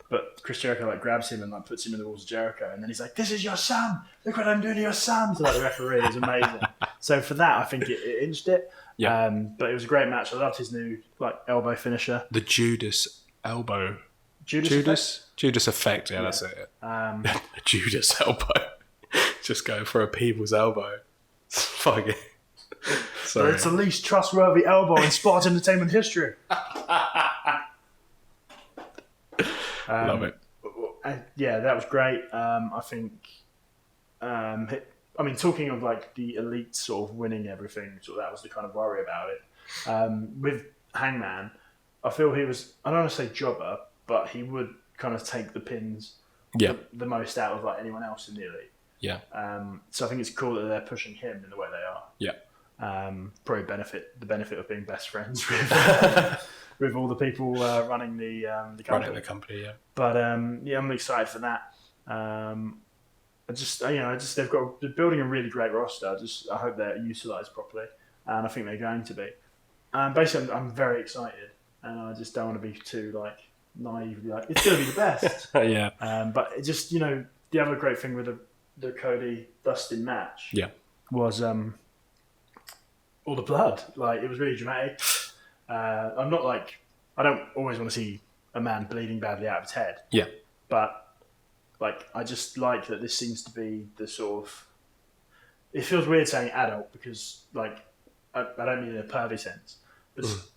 But Chris Jericho like grabs him and like puts him in the walls of Jericho, and then he's like, "This is your son. Look what I'm doing to your son." To like the referee, is amazing. So for that, I think it inched it. Yeah. But it was a great match. I loved his new like elbow finisher. The Judas elbow. Judas effect. Yeah, that's it. effect? A Judas elbow. Just go for a people's elbow. Fucking. But Sorry. it's the least trustworthy elbow in sports entertainment history. Love it. Yeah, that was great. I think. I mean, talking of like the elite sort of winning everything, so that was the kind of worry about it. With Hangman, I feel he was, I don't want to say jobber, but he would kind of take the pins the most out of like anyone else in the elite. Yeah. So I think it's cool that they're pushing him in the way they are. Yeah. Probably the benefit of being best friends with with all the people running the company. Running the company, yeah. But yeah, I'm excited for that. They're building a really great roster. I hope they're utilised properly, and I think they're going to be. Basically, I'm very excited, and I just don't want to be too like naively like it's going to be the best. Yeah. But it just the other great thing with the Cody Dustin match, was all the blood. Like, it was really dramatic. I'm not like, I don't always want to see a man bleeding badly out of his head. Yeah. But like, I just like that this seems to be the sort of, it feels weird saying adult because like, I don't mean in a pervy sense, but it's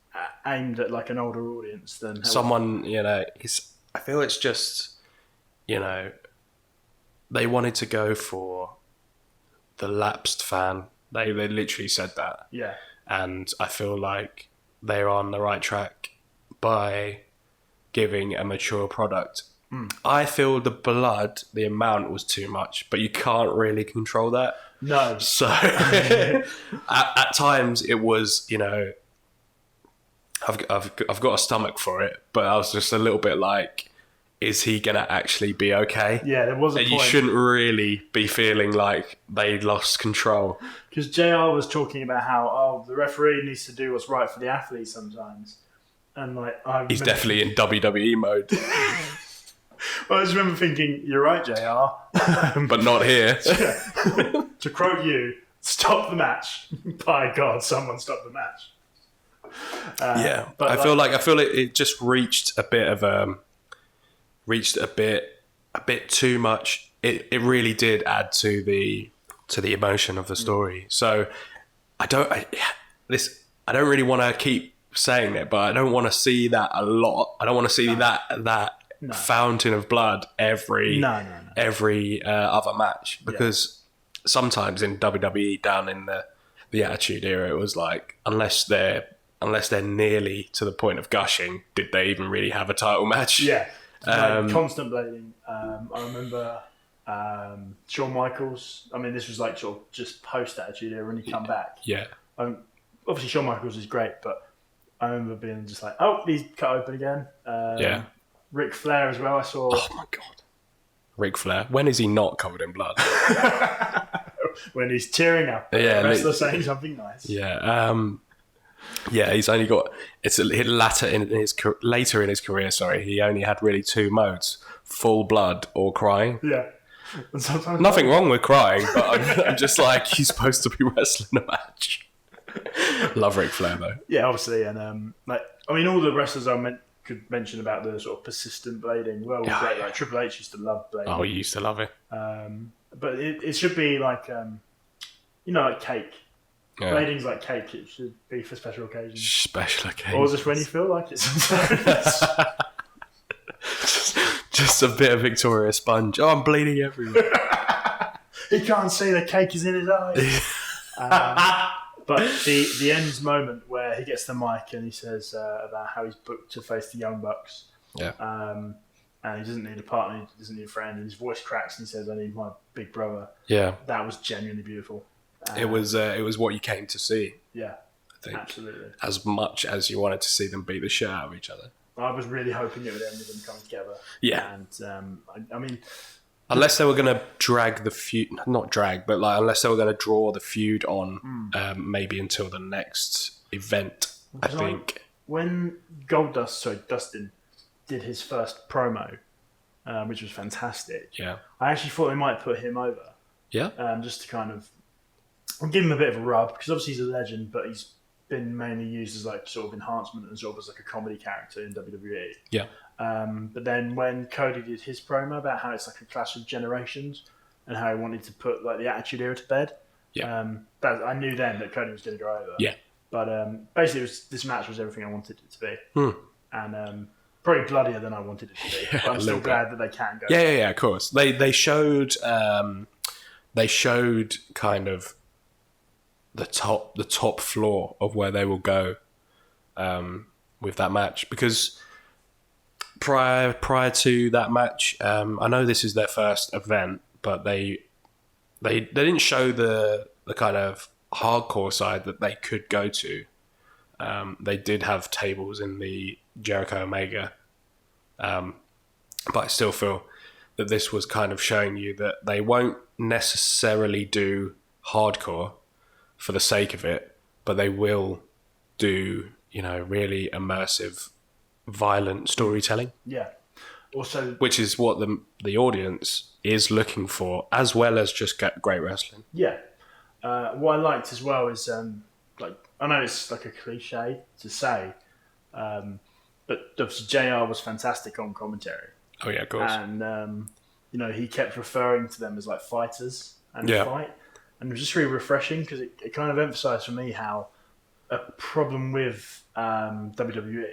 aimed at like an older audience than someone, I feel it's just, they wanted to go for the lapsed fan. They literally said that. Yeah. And I feel like they're on the right track by giving a mature product. I feel the blood, the amount was too much, but you can't really control that. No. So at times it was, I've got a stomach for it, but I was just a little bit like, is he gonna actually be okay? Yeah, there was a and point. You shouldn't really be feeling like they lost control. Because JR was talking about how the referee needs to do what's right for the athlete sometimes, and like he's definitely in WWE mode. Well, I just remember thinking, you're right, JR, but not here. To quote you, stop the match. By God, someone stop the match. Yeah, but I feel it just reached a bit too much. It really did add to the emotion of the story. So I don't really want to keep saying it, but I don't want to see that a lot. I don't want to see that fountain of blood every other match, because sometimes in WWE down in the Attitude Era, it was like unless they're nearly to the point of gushing, did they even really have a title match? Yeah. Constant blading. I remember Shawn Michaels. I mean, this was like sort of just post Attitude Era when he come back. Yeah. Obviously, Shawn Michaels is great, but I remember being just like, oh, he's cut open again. Yeah. Ric Flair as well. I saw. Oh my god, Ric Flair. When is he not covered in blood? When he's tearing up. Yeah, The wrestler saying something nice. Yeah. Yeah, he's only got later in his career. Sorry, he only had really 2 modes: full blood or crying. Yeah. And sometimes Nothing wrong with crying, but I'm just like, he's supposed to be wrestling a match. Love Ric Flair though. Yeah, obviously, and all the wrestlers could mention about the sort of persistent blading. Well, like Triple H used to love blading. Oh, he used to love it. But it should be like like cake. Yeah. Blading's like cake. It should be for special occasions. Special occasions. Or just when you feel like it sometimes. Just a bit of Victoria Sponge. Oh, I'm bleeding everywhere. He can't see the cake is in his eyes. But the end moment where he gets the mic and he says about how he's booked to face the Young Bucks. Yeah. And he doesn't need a partner, he doesn't need a friend, and his voice cracks and he says, I need my big brother. Yeah. That was genuinely beautiful. It was what you came to see. Yeah. I think. Absolutely. As much as you wanted to see them beat the shit out of each other. I was really hoping it would end with them coming together. Yeah. And I mean, unless they were going to drag the feud, not drag, but like unless they were going to draw the feud on maybe until the next event, I think. When Dustin did his first promo, which was fantastic. Yeah. I actually thought they might put him over. Yeah. Just to kind of give him a bit of a rub, because obviously he's a legend, but he's been mainly used as like sort of enhancement and sort of as like a comedy character in WWE. Yeah. But then when Cody did his promo about how it's like a clash of generations and how he wanted to put like the Attitude Era to bed, I knew then that Cody was going to go over. Yeah. But basically, this match was everything I wanted it to be, and probably bloodier than I wanted it to be. Yeah, but I'm still glad that they can go. Yeah. Of course, they showed kind of the top floor of where they will go with that match, because prior to that match, I know this is their first event, but they didn't show the kind of hardcore side that they could go to. They did have tables in the Jericho Omega, but I still feel that this was kind of showing you that they won't necessarily do hardcore for the sake of it, but they will do, really immersive, violent storytelling. Yeah. Also, which is what the audience is looking for, as well as just great wrestling. Yeah. What I liked as well is, I know it's like a cliche to say, but obviously JR was fantastic on commentary. Oh yeah, of course. And he kept referring to them as like fighters and fight, and it was just really refreshing, because it kind of emphasised for me how a problem with WWE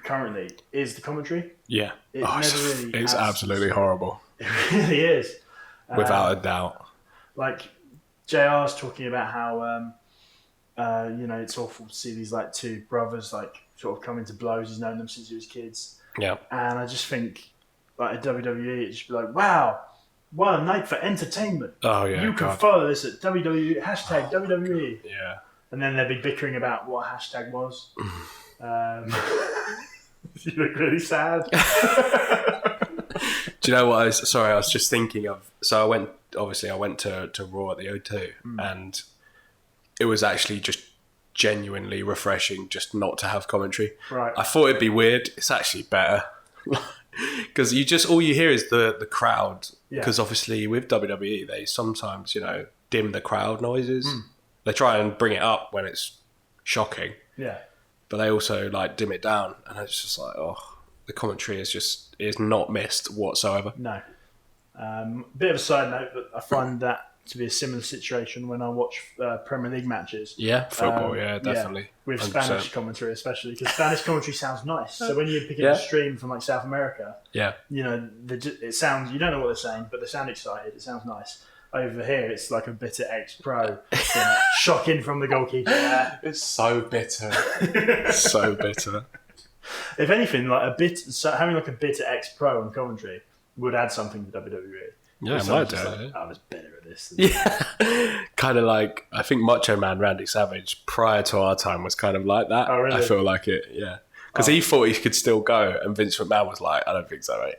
currently is the commentary. Yeah, it's has, absolutely horrible. It really is, without a doubt. Like JR's talking about how it's awful to see these like two brothers like sort of coming to blows. He's known them since he was kids. Yeah, and I just think like at WWE, it should be like, wow, what a night for entertainment. Oh yeah, you can follow this at WWE #WWE. Yeah, and then they'd be bickering about what hashtag was. You look really sad. Do you know what? I was just thinking of. So I went to Raw at the O2, and it was actually just genuinely refreshing just not to have commentary. Right. I thought it'd be weird. It's actually better, because all you hear is the crowd. Because obviously with WWE, they sometimes dim the crowd noises. They try and bring it up when it's shocking. Yeah. But they also like dim it down, and it's just like, the commentary is not missed whatsoever. No. Bit of a side note, but I find that to be a similar situation when I watch Premier League matches. Yeah, football, definitely. With 100%. Spanish commentary, especially, because Spanish commentary sounds nice. So when you pick up a stream from like South America, it sounds, you don't know what they're saying, but they sound excited. It sounds nice. Over here, it's like a bitter ex-pro shocking from the goalkeeper. Yeah. It's so bitter. So bitter. If anything, like having like a bitter ex-pro on commentary would add something to WWE. Yeah, it might do. I was better at this. Yeah, kind of like, I think Macho Man Randy Savage prior to our time was kind of like that. Oh, really? I feel like it, yeah. Because he thought he could still go, and Vince McMahon was like, I don't think so, mate.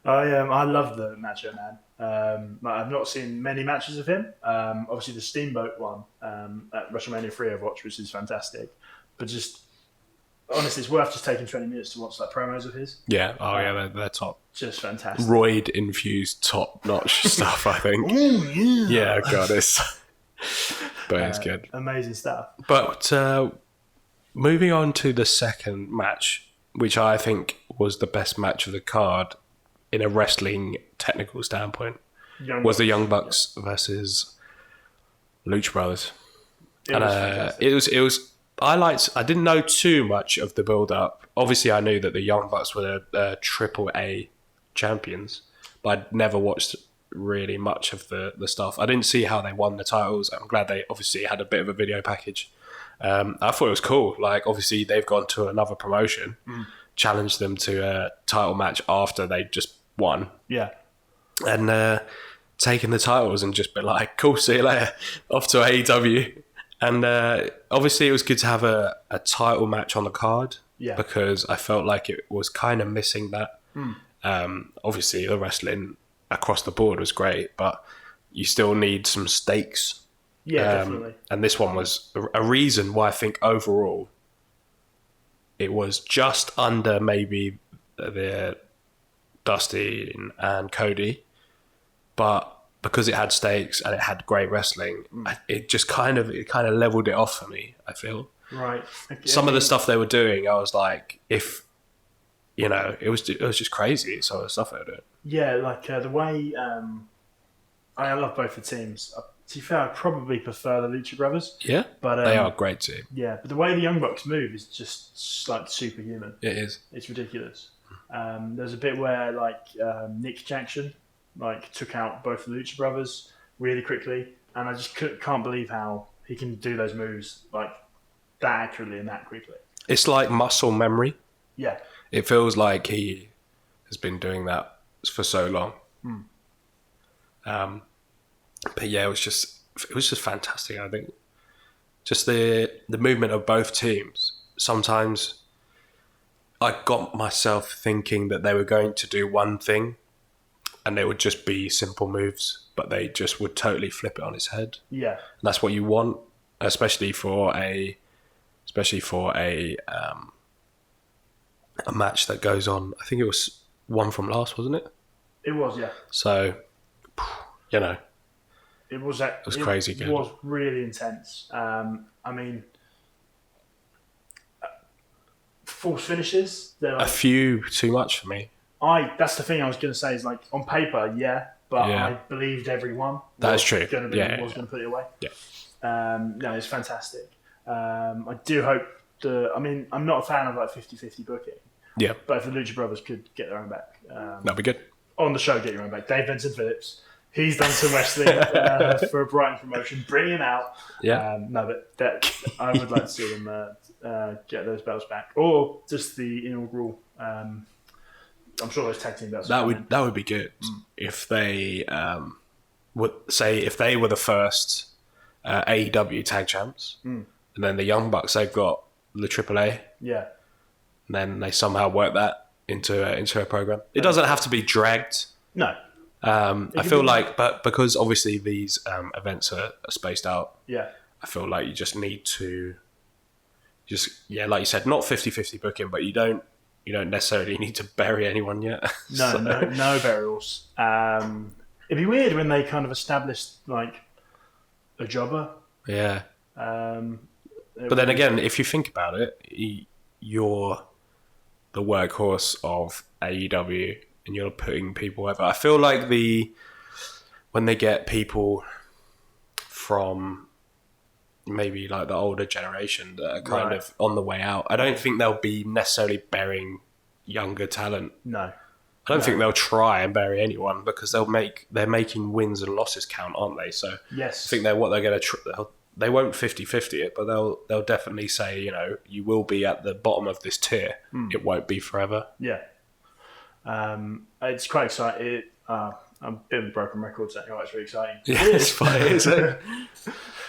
I love the Macho Man. I've not seen many matches of him. Obviously, the Steamboat one at WrestleMania 3 I've watched, which is fantastic. But just honestly, it's worth just taking 20 minutes to watch like promos of his. Yeah, they're top. Just fantastic. Roid infused top notch stuff, I think. Oh yeah. Yeah, God, but it's good. Amazing stuff. But moving on to the second match, which I think was the best match of the card in a wrestling technical standpoint, was the Young Bucks versus Lucha Brothers. It was. I didn't know too much of the build up. Obviously, I knew that the Young Bucks were the AAA champions, but I'd never watched really much of the stuff. I didn't see how they won the titles. I'm glad they obviously had a bit of a video package. I thought it was cool. Like, obviously, they've gone to another promotion, challenged them to a title match after they just won. Yeah. And taken the titles and just been like, cool, see you later. Off to AEW. And obviously, it was good to have a title match on the card. Yeah. Because I felt like it was kind of missing that. Obviously, the wrestling across the board was great, but you still need some stakes. Yeah, definitely. And this one was a reason why I think overall it was just under maybe the Dusty and Cody, but because it had stakes and it had great wrestling, it just kind of leveled it off for me, I feel. Right. Okay. Some of the stuff they were doing, I was like, if you know, it was just crazy. Some of the stuff they were doing. Yeah, like the way I love both the teams. To be fair, I probably prefer the Lucha Brothers. Yeah, but they are a great team. Yeah, but the way the Young Bucks move is just like superhuman. It is. It's ridiculous. There's a bit where like Nick Jackson like took out both the Lucha Brothers really quickly, and I just can't believe how he can do those moves like that accurately and that quickly. It's like muscle memory. Yeah. It feels like he has been doing that for so long. But yeah, it was just fantastic. I think just the movement of both teams. Sometimes I got myself thinking that they were going to do one thing, and it would just be simple moves, but they just would totally flip it on its head. Yeah, and that's what you want, especially for a match that goes on. I think it was one from last, wasn't it? It was, yeah. So, you know. It was crazy good. It was really intense. I mean, false finishes. A few too much for me. That's the thing I was going to say is like on paper, yeah, but I believed everyone. That's true. Was going to put it away. Yeah. No, it's fantastic. I do hope I'm not a fan of like 50-50 booking. Yeah. But if the Lucha Brothers could get their own back, that'd be good. On the show, get your own back. Dave Vincent Phillips. He's done some wrestling for a Brighton promotion. Bring him out. Yeah. I would like to see them get those belts back, or just the inaugural. I'm sure those tag team belts. That would be good if they if they were the first AEW tag champs, and then the Young Bucks they've got the AAA. Yeah. And then they somehow work that into a program. It doesn't have to be dragged. No. I feel like, but because obviously these events are spaced out, I feel like you just need to like you said, not 50-50 booking, but you don't necessarily need to bury anyone yet. No burials. It'd be weird when they kind of established like a jobber. Yeah. But then again, if you think about it, you're the workhorse of AEW. And you're putting people over. I feel like when they get people from maybe like the older generation that are kind of on the way out, I don't think they'll be necessarily burying younger talent. No. I don't think they'll try and bury anyone because they're making wins and losses count, aren't they? So yes. I think they're going to they won't 50-50 it, but they'll definitely say, you will be at the bottom of this tier. It won't be forever. Yeah. It's quite exciting. I'm a bit of a broken record saying, it's really exciting. Yeah, it's fine, isn't it?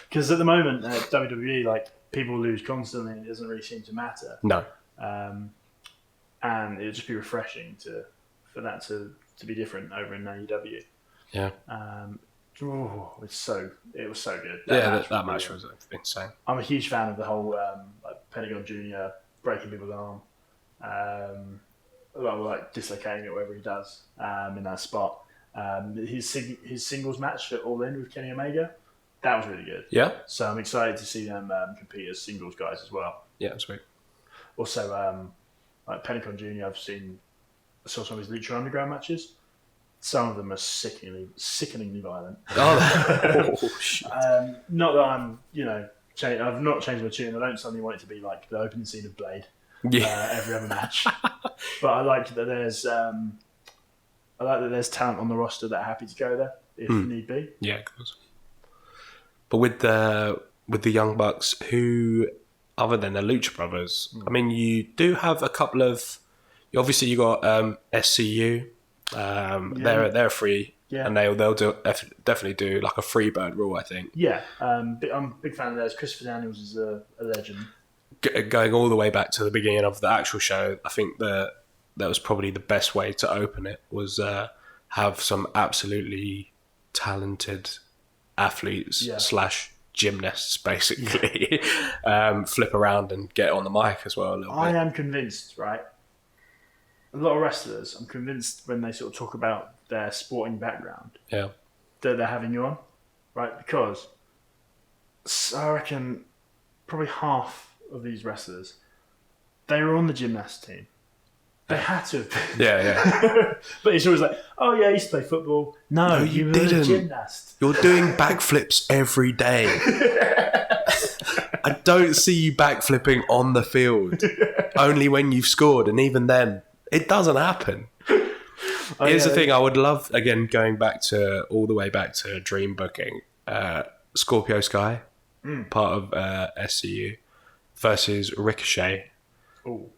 Because at the moment, WWE, like, people lose constantly and it doesn't really seem to matter. No. And it would just be refreshing for that to be different over in AEW. Yeah. It was so good. That match was insane. I'm a huge fan of the whole Pentagon Jr. breaking people's arm, like dislocating it, whatever he does in that spot. His singles match at All In with Kenny Omega, that was really good. Yeah. So I'm excited to see them compete as singles guys as well. Yeah, sweet. Also, like Pentagon Jr., I saw some of his Lucha Underground matches. Some of them are sickeningly violent. Oh, shit. Not that I'm, I've not changed my tune. I don't suddenly want it to be like the opening scene of Blade. Every other match. But I like that there's talent on the roster that are happy to go there if need be. Yeah, of course. But with the Young Bucks, who, other than the Lucha Brothers, I mean, you do have a couple of. Obviously, you got SCU. They're free, and they'll definitely do like a Freebird rule, I think. Yeah, I'm a big fan of theirs. Christopher Daniels is a legend. Going all the way back to the beginning of the actual show, I think that was probably the best way to open it, was have some absolutely talented athletes / gymnasts, basically, flip around and get on the mic as well a little bit. I am convinced, right? A lot of wrestlers, I'm convinced when they sort of talk about their sporting background, that they're having you on, right? Because I reckon probably half of these wrestlers, they were on the gymnast team. They had to have been. Yeah. But it's always like, oh yeah, I used to play football. No, you didn't. A gymnast. You're doing backflips every day. I don't see you backflipping on the field. Only when you've scored, and even then, it doesn't happen. Here's the thing I would love, again, going all the way back to Dream Booking, Scorpio Sky, part of SCU, versus Ricochet.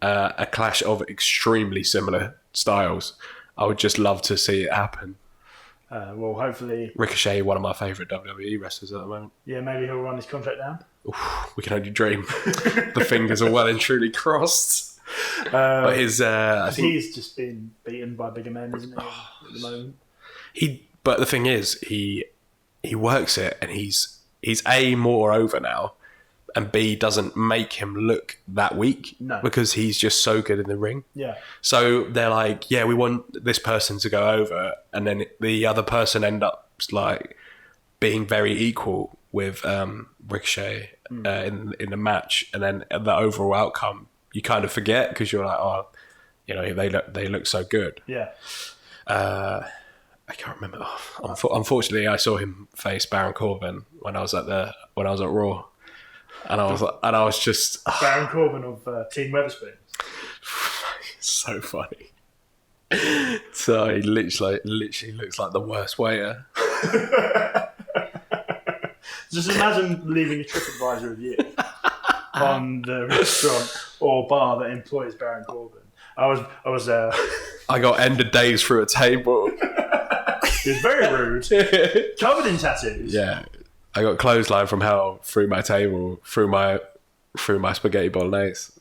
A clash of extremely similar styles. I would just love to see it happen. Well, hopefully... Ricochet, one of my favourite WWE wrestlers at the moment. Yeah, maybe he'll run his contract down. We can only dream. The fingers are well and truly crossed. But I think he's just been beaten by bigger men, isn't he? At the moment. But the thing is, he works it, and he's A, more over now, and B, doesn't make him look that weak. No. Because he's just so good in the ring. Yeah. So they're like, yeah, we want this person to go over, and then the other person end up like being very equal with Ricochet in the match, and then the overall outcome you kind of forget because you're like, oh, they look so good. Yeah. I can't remember. Unfortunately, I saw him face Baron Corbin when I was at Raw, and I was just Baron Corbin of Team Weatherspoon. So funny. So he literally looks like the worst waiter. Just imagine leaving a TripAdvisor review on the restaurant or bar that employs Baron Corbin. I got ended days through a table. He was very rude. Covered in tattoos. Yeah. I got clothesline from hell through my table, through my spaghetti bolognese.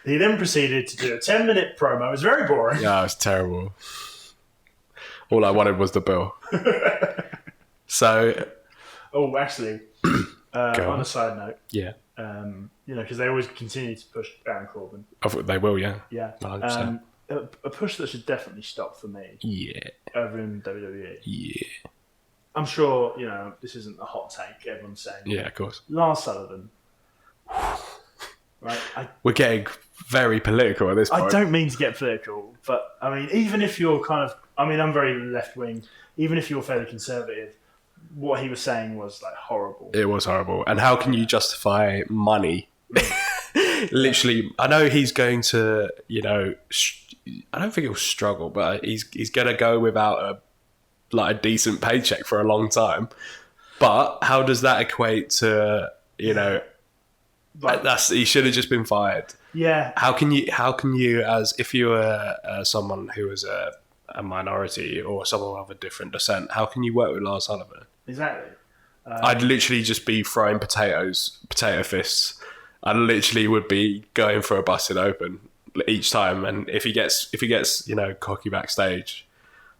He then proceeded to do a 10-minute promo. It was very boring. Yeah, it was terrible. All I wanted was the bill. So... Oh, actually, on a side note... Yeah. Because they always continue to push Baron Corbin. They will, yeah. Yeah. 100%. A push that should definitely stop for me. Yeah. Over in WWE. Yeah. I'm sure, this isn't a hot take. Everyone's saying. Yeah, of course. Lars Sullivan. Right? We're getting very political at this point. I don't mean to get political, but, I mean, even if you're I'm very left-wing. Even if you're fairly conservative, what he was saying was, horrible. It was horrible. And how can you justify money? Literally, I know he's going to, I don't think he'll struggle, but he's going to go without a decent paycheck for a long time. But how does that equate to, he should have just been fired. Yeah. How can you, as if you were someone who was a a minority or someone of a different descent, how can you work with Lars Sullivan? Exactly. I'd literally just be throwing potato fists. I literally would be going for a busted open each time, and if he gets cocky backstage,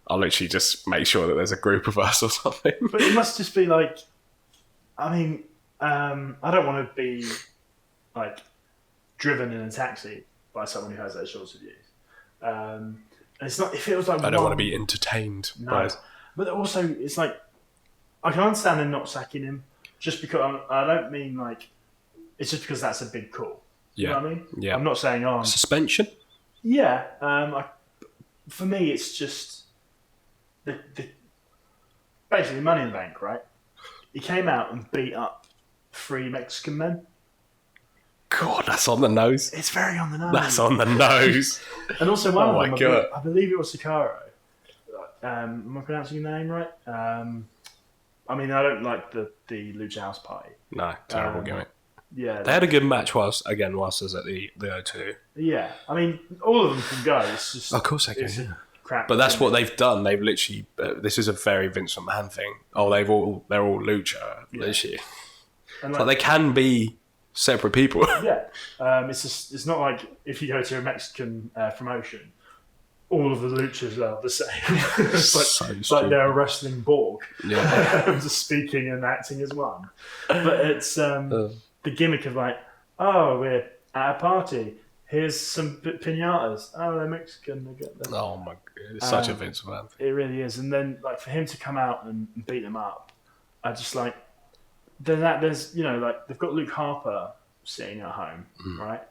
I'll literally just make sure that there's a group of us or something. But it must just be like, I mean, I don't want to be like driven in a taxi by someone who has those sorts of views. And it's not. It feels like I don't want to be entertained. No, but also it's like I can understand him not sacking him just because I don't mean like it's just because that's a big call. Yeah. You know what I mean? Yeah. I'm not saying suspension. Yeah. For me, it's just the basically Money in the Bank, right? He came out and beat up 3 Mexican men. God, that's on the nose. It's very on the nose. That's on the nose. And also one of them, I believe it was Sakaro. Am I pronouncing the name right? I mean, I don't like the Lucha House Party. No, terrible gimmick. Yeah, they had a good match whilst I was at the O2. Yeah, I mean, all of them can go. It's just, of course they can. Yeah. Crap. But that's what they've done. They've literally. This is a very Vince McMahon thing. Oh, they're all Lucha. Yeah. Literally. And like, they can be separate people. Yeah, it's not like if you go to a Mexican promotion, all of the luchas are the same. It's like they're a wrestling Borg. Yeah, just speaking and acting as one. But it's the gimmick of like, oh, we're at a party. Here's some piñatas. Oh, they're Mexican. They get them. Oh my god, it's such a Vince McMahon thing. It really is. And then like for him to come out and beat them up, I just like. There's like they've got Luke Harper sitting at home, right?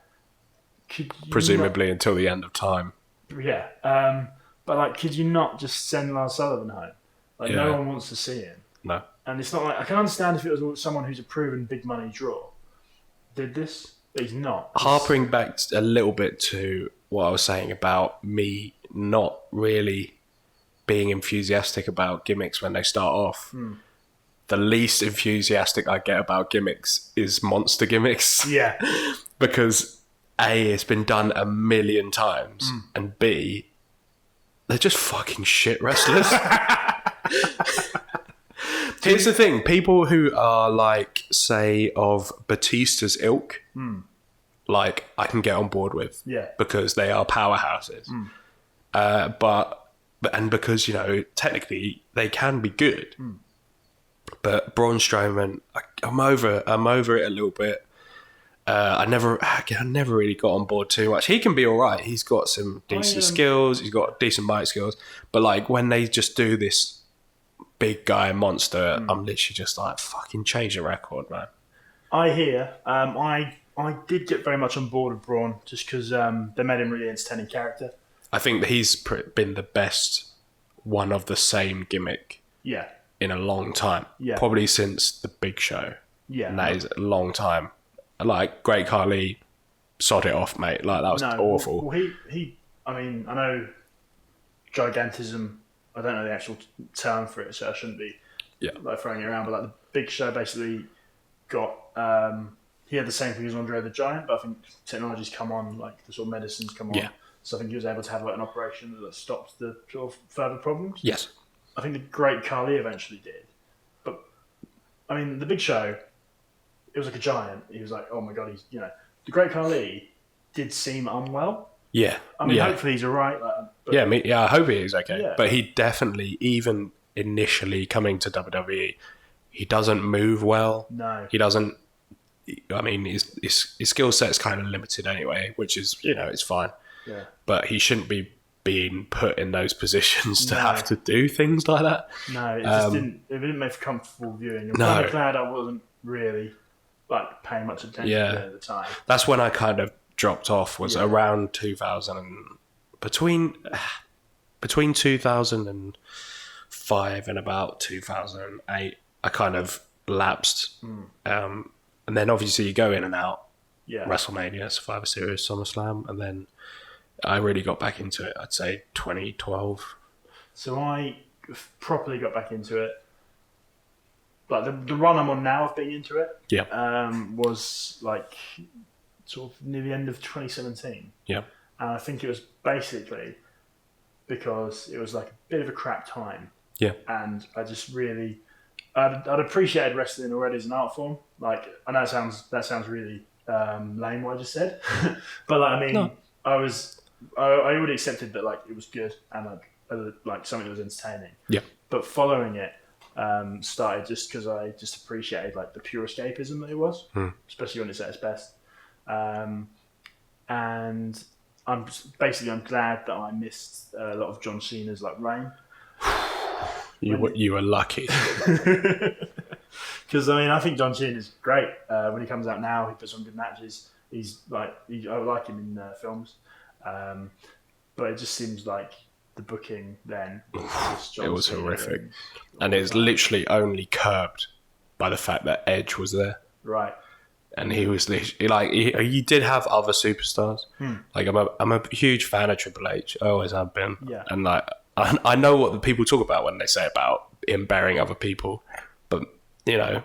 Presumably until the end of time. Yeah, but like, could you not just send Lars Sullivan home? Like, no one wants to see him. No. And it's not like I can understand if it was someone who's a proven big money draw did this, but he's not. Harping back a little bit to what I was saying about me not really being enthusiastic about gimmicks when they start off. The least enthusiastic I get about gimmicks is monster gimmicks. Yeah. Because A, it's been done a million times, and B, they're just fucking shit wrestlers. Here's the thing. People who are like, say, of Batista's ilk, like, I can get on board with. Yeah. Because they are powerhouses. But because, technically they can be good. But Braun Strowman, I'm over it a little bit. I never really got on board too much. He can be all right. He's got some decent skills. He's got decent mic skills. But like when they just do this big guy monster, I'm literally just like, fucking change the record, man. I hear. I did get very much on board with Braun just because they made him really entertaining character. I think that he's been the best one of the same gimmick. Yeah. In a long time. Yeah. Probably since the Big Show. Yeah. And that is a long time. Like, Great Khali, sod it off, mate. Like, that was awful. Well, he I mean, I know gigantism, I don't know the actual term for it, so I shouldn't be like throwing it around, but like the Big Show basically got, he had the same thing as Andre the Giant, but I think technology's come on, like the sort of medicines come on. Yeah. So I think he was able to have like an operation that stopped the sort of further problems. Yes. I think the Great Khali eventually did. But, I mean, the Big Show, it was like a giant. He was like, oh my God, he's, the Great Khali did seem unwell. Yeah. I mean, hopefully he's all right. I hope he is okay. Yeah. But he definitely, even initially coming to WWE, he doesn't move well. No. He doesn't, I mean, his skill set's kind of limited anyway, which is, it's fine. Yeah. But he shouldn't be being put in those positions to have to do things like that. No, it just didn't make for comfortable viewing. I'm kind of glad I wasn't really like paying much attention to it at the time. That's when I kind of dropped off, was around 2000 between 2005 and about 2008 I kind of lapsed. And then obviously you go in and out. Yeah. WrestleMania, Survivor Series, SummerSlam, and then I really got back into it, I'd say 2012. So I properly got back into it. Like the run I'm on now of being into it was like sort of near the end of 2017. Yeah. And I think it was basically because it was like a bit of a crap time. Yeah. And I just really, I'd appreciated wrestling already as an art form. Like, I know that sounds really lame what I just said, but like, I mean, No. I already accepted that like it was good and like something that was entertaining. Yeah. But following it started just because I just appreciated like the pure escapism that it was, especially when it's at its best. And I'm glad that I missed a lot of John Cena's like reign. You were lucky. Because I mean, I think John Cena's great. When he comes out now, he puts on good matches. He's like, I like him in films, but it just seems like the booking then was John It was Cena horrific, and it's literally only curbed by the fact that Edge was there. Right. And he was like, he did have other superstars. Like I'm a huge fan of Triple H. I always have been. Yeah. And like I know what the people talk about when they say about him burying other people, but you know,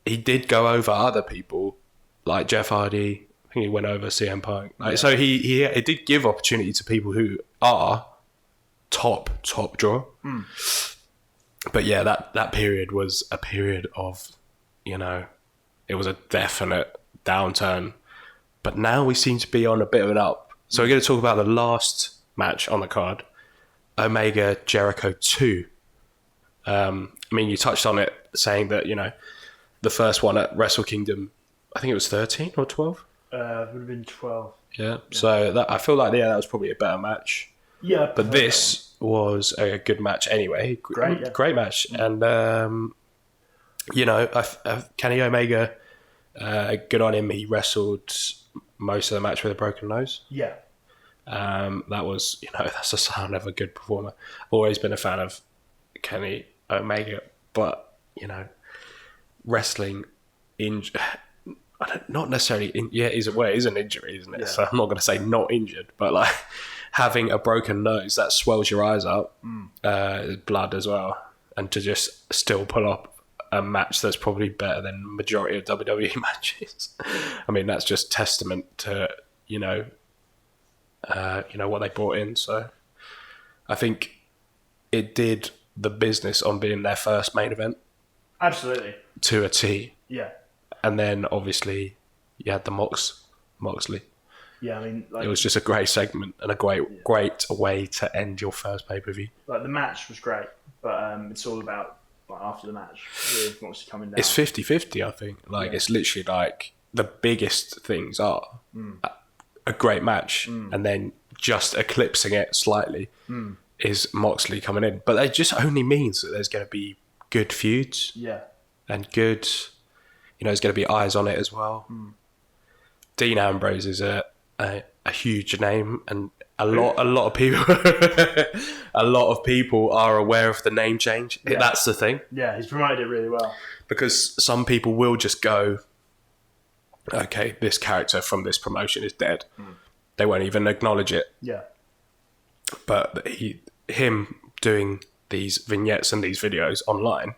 he did go over other people, like Jeff Hardy. I think he went over CM Punk. Like, so he did give opportunity to people who are top draw. But yeah, that period was a period of, you know, it was a definite downturn. But now we seem to be on a bit of an up. So we're going to talk about the last match on the card, Omega Jericho 2. I mean, you touched on it, saying that, you know, the first one at Wrestle Kingdom, I think it was 13 or 12. Would have been 12. Yeah. So I feel like that was probably a better match. Yeah. But this was a good match anyway. Great match. And, you know, Kenny Omega, good on him. He wrestled most of the match with a broken nose. Yeah. That was, you know, that's a sign of a good performer. I've always been a fan of Kenny Omega, but, you know, wrestling not necessarily is an injury, isn't it? Yeah. So I'm not going to say not injured, but like having a broken nose that swells your eyes up, blood as well, and to just still pull up a match that's probably better than majority of WWE matches. I mean, that's just testament to you know what they brought in. So I think it did the business on being their first main event. Absolutely. To a T. Yeah. And then obviously you had the Moxley. Yeah, I mean, like, it was just a great segment and a great way to end your first pay-per-view. Like, the match was great, but it's all about like after the match with Moxley coming down. It's 50-50, I think. Like, it's literally like the biggest things are a great match, and then just eclipsing it slightly is Moxley coming in. But that just only means that there's going to be good feuds. Yeah. And good, you know, there's going to be eyes on it as well. Dean Ambrose is a huge name, and a lot of people are aware of the name change. Yeah. That's the thing. Yeah, he's promoted it really well. Because some people will just go, okay, this character from this promotion is dead. They won't even acknowledge it. Yeah. But him doing these vignettes and these videos online,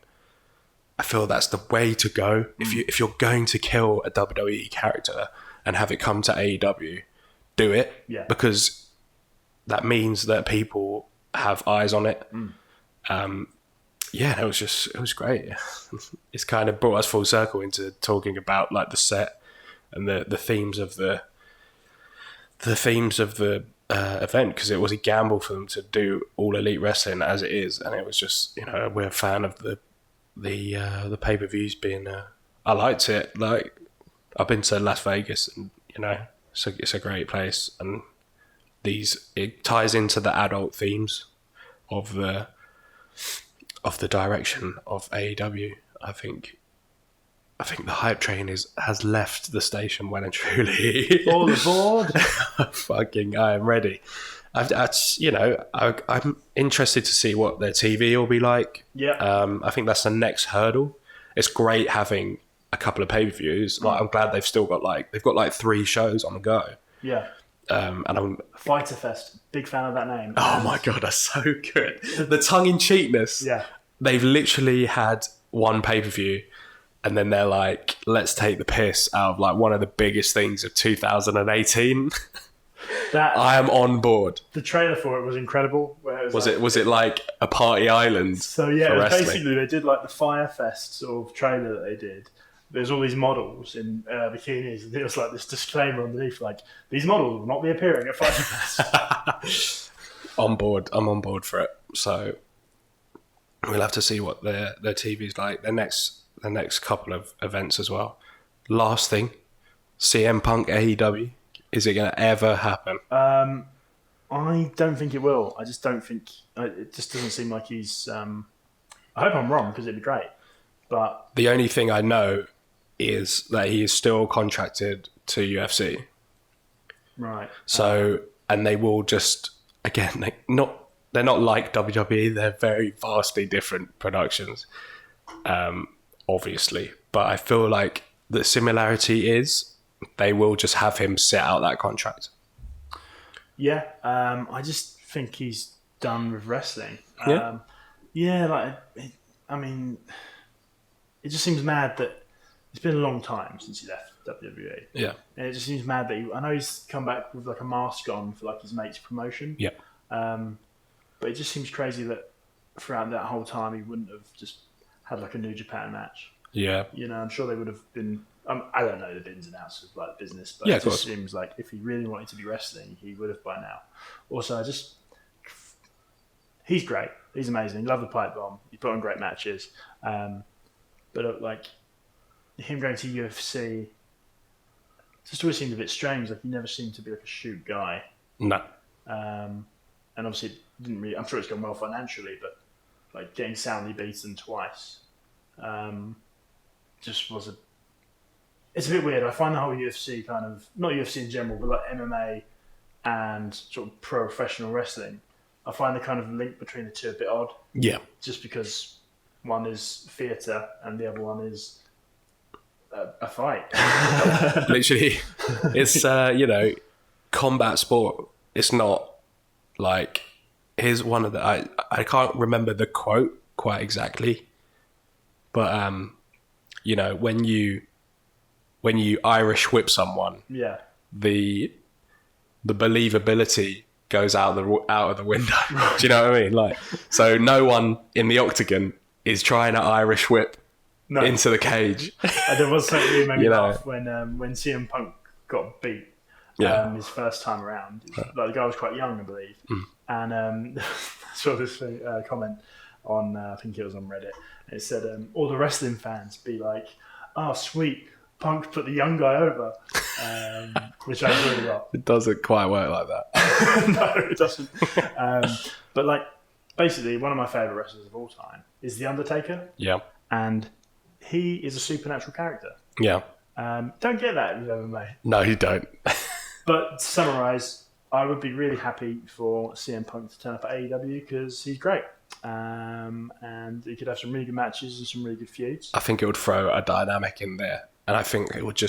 I feel that's the way to go. If you're going to kill a WWE character and have it come to AEW, do it. Yeah. Because that means that people have eyes on it. It was great. It's kind of brought us full circle into talking about like the set and the themes of the event, because it was a gamble for them to do All Elite Wrestling as it is, and it was just, you know, we're a fan of the pay-per-views being I liked it. Like, I've been to Las Vegas, and you know, it's a great place, and it ties into the adult themes of the direction of AEW. I think the hype train has left the station well and truly. All aboard! I am ready. I'm interested to see what their TV will be like. Yeah. I think that's the next hurdle. It's great having a couple of pay-per-views. Like, I'm glad they've got 3 shows on the go. Yeah. And I'm Fighter Fest. Big fan of that name. Oh my god, that's so good. The tongue-in-cheekness. Yeah. They've literally had one pay-per-view, and then they're like, let's take the piss out of like one of the biggest things of 2018. I am on board. The trailer for it was incredible. Where Was it like a party island? So yeah, it was basically they did like the Fire Fest sort of trailer that they did. There's all these models in bikinis, and it was like this disclaimer underneath, like these models will not be appearing at Fire Fest. On board. I'm on board for it. So we'll have to see what their TV's like. The next couple of events as well. Last thing, CM Punk AEW. Is it going to ever happen? I don't think it will. I just don't think it just doesn't seem like he's. I hope I'm wrong because it'd be great. But the only thing I know is that he is still contracted to UFC. Right. So and they will just again they're not like WWE. They're very vastly different productions, obviously. But I feel like the similarity is they will just have him sit out that contract. Yeah, I just think he's done with wrestling. I mean, it just seems mad that it's been a long time since he left WWE. Yeah, and it just seems mad that I know he's come back with like a mask on for like his mate's promotion. Yeah, but it just seems crazy that throughout that whole time he wouldn't have just had like a New Japan match. Yeah, I'm sure they would have been. I don't know the ins and outs of like business, but yeah, it just seems like if he really wanted to be wrestling, he would have by now. Also, he's great. He's amazing. Love the pipe bomb. He put on great matches. But like him going to UFC, just always seemed a bit strange. Like he never seemed to be like a shoot guy. No. And obviously, it didn't really. I'm sure it's gone well financially, but like getting soundly beaten twice, just was a. It's a bit weird. I find the whole UFC kind of, not UFC in general, but like MMA and sort of professional wrestling, I find the kind of link between the two a bit odd. Yeah. Just because one is theatre and the other one is a fight. Literally. It's, combat sport. It's not like, here's one of the, I can't remember the quote quite exactly, but, when you Irish whip someone, yeah, the believability goes out of the window. Do you know what I mean? Like, so no one in the octagon is trying to Irish whip into the cage. There was something that made me laugh when CM Punk got beat his first time around. Like the guy was quite young, I believe, and I saw this comment on I think it was on Reddit. It said all the wrestling fans be like, "Oh, sweet. Punk put the young guy over," which I enjoyed a lot. It doesn't quite work like that. No, it doesn't. But like, basically, one of my favourite wrestlers of all time is The Undertaker. Yeah. And he is a supernatural character. Yeah. Don't get that with MMA. No, you don't. But to summarise, I would be really happy for CM Punk to turn up at AEW because he's great. And he could have some really good matches and some really good feuds. I think it would throw a dynamic in there. And I think it would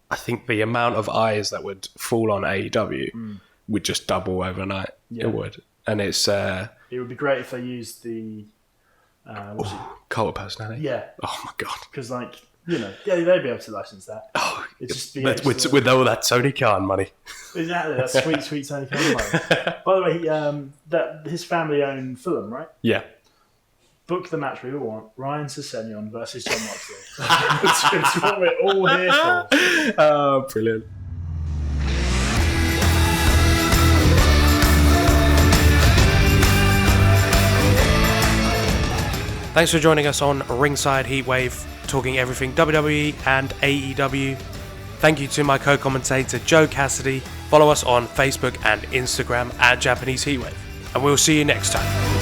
I think the amount of eyes that would fall on AEW would just double overnight. Yeah. It would. And it's... it would be great if they used the... cult of personality. Yeah. Oh my God. Because they'd be able to license that. Oh, with all that Tony Khan money. Exactly, that's sweet Tony Khan money. By the way, his family own Fulham, right? Yeah. Book the match we all want. Ryan Sessegnon versus John Moxley. It's what we're all here for. Oh, brilliant. Thanks for joining us on Ringside Heatwave, talking everything WWE and AEW. Thank you to my co-commentator Joe Cassidy. Follow us on Facebook and Instagram at Japanese Heatwave. And we'll see you next time.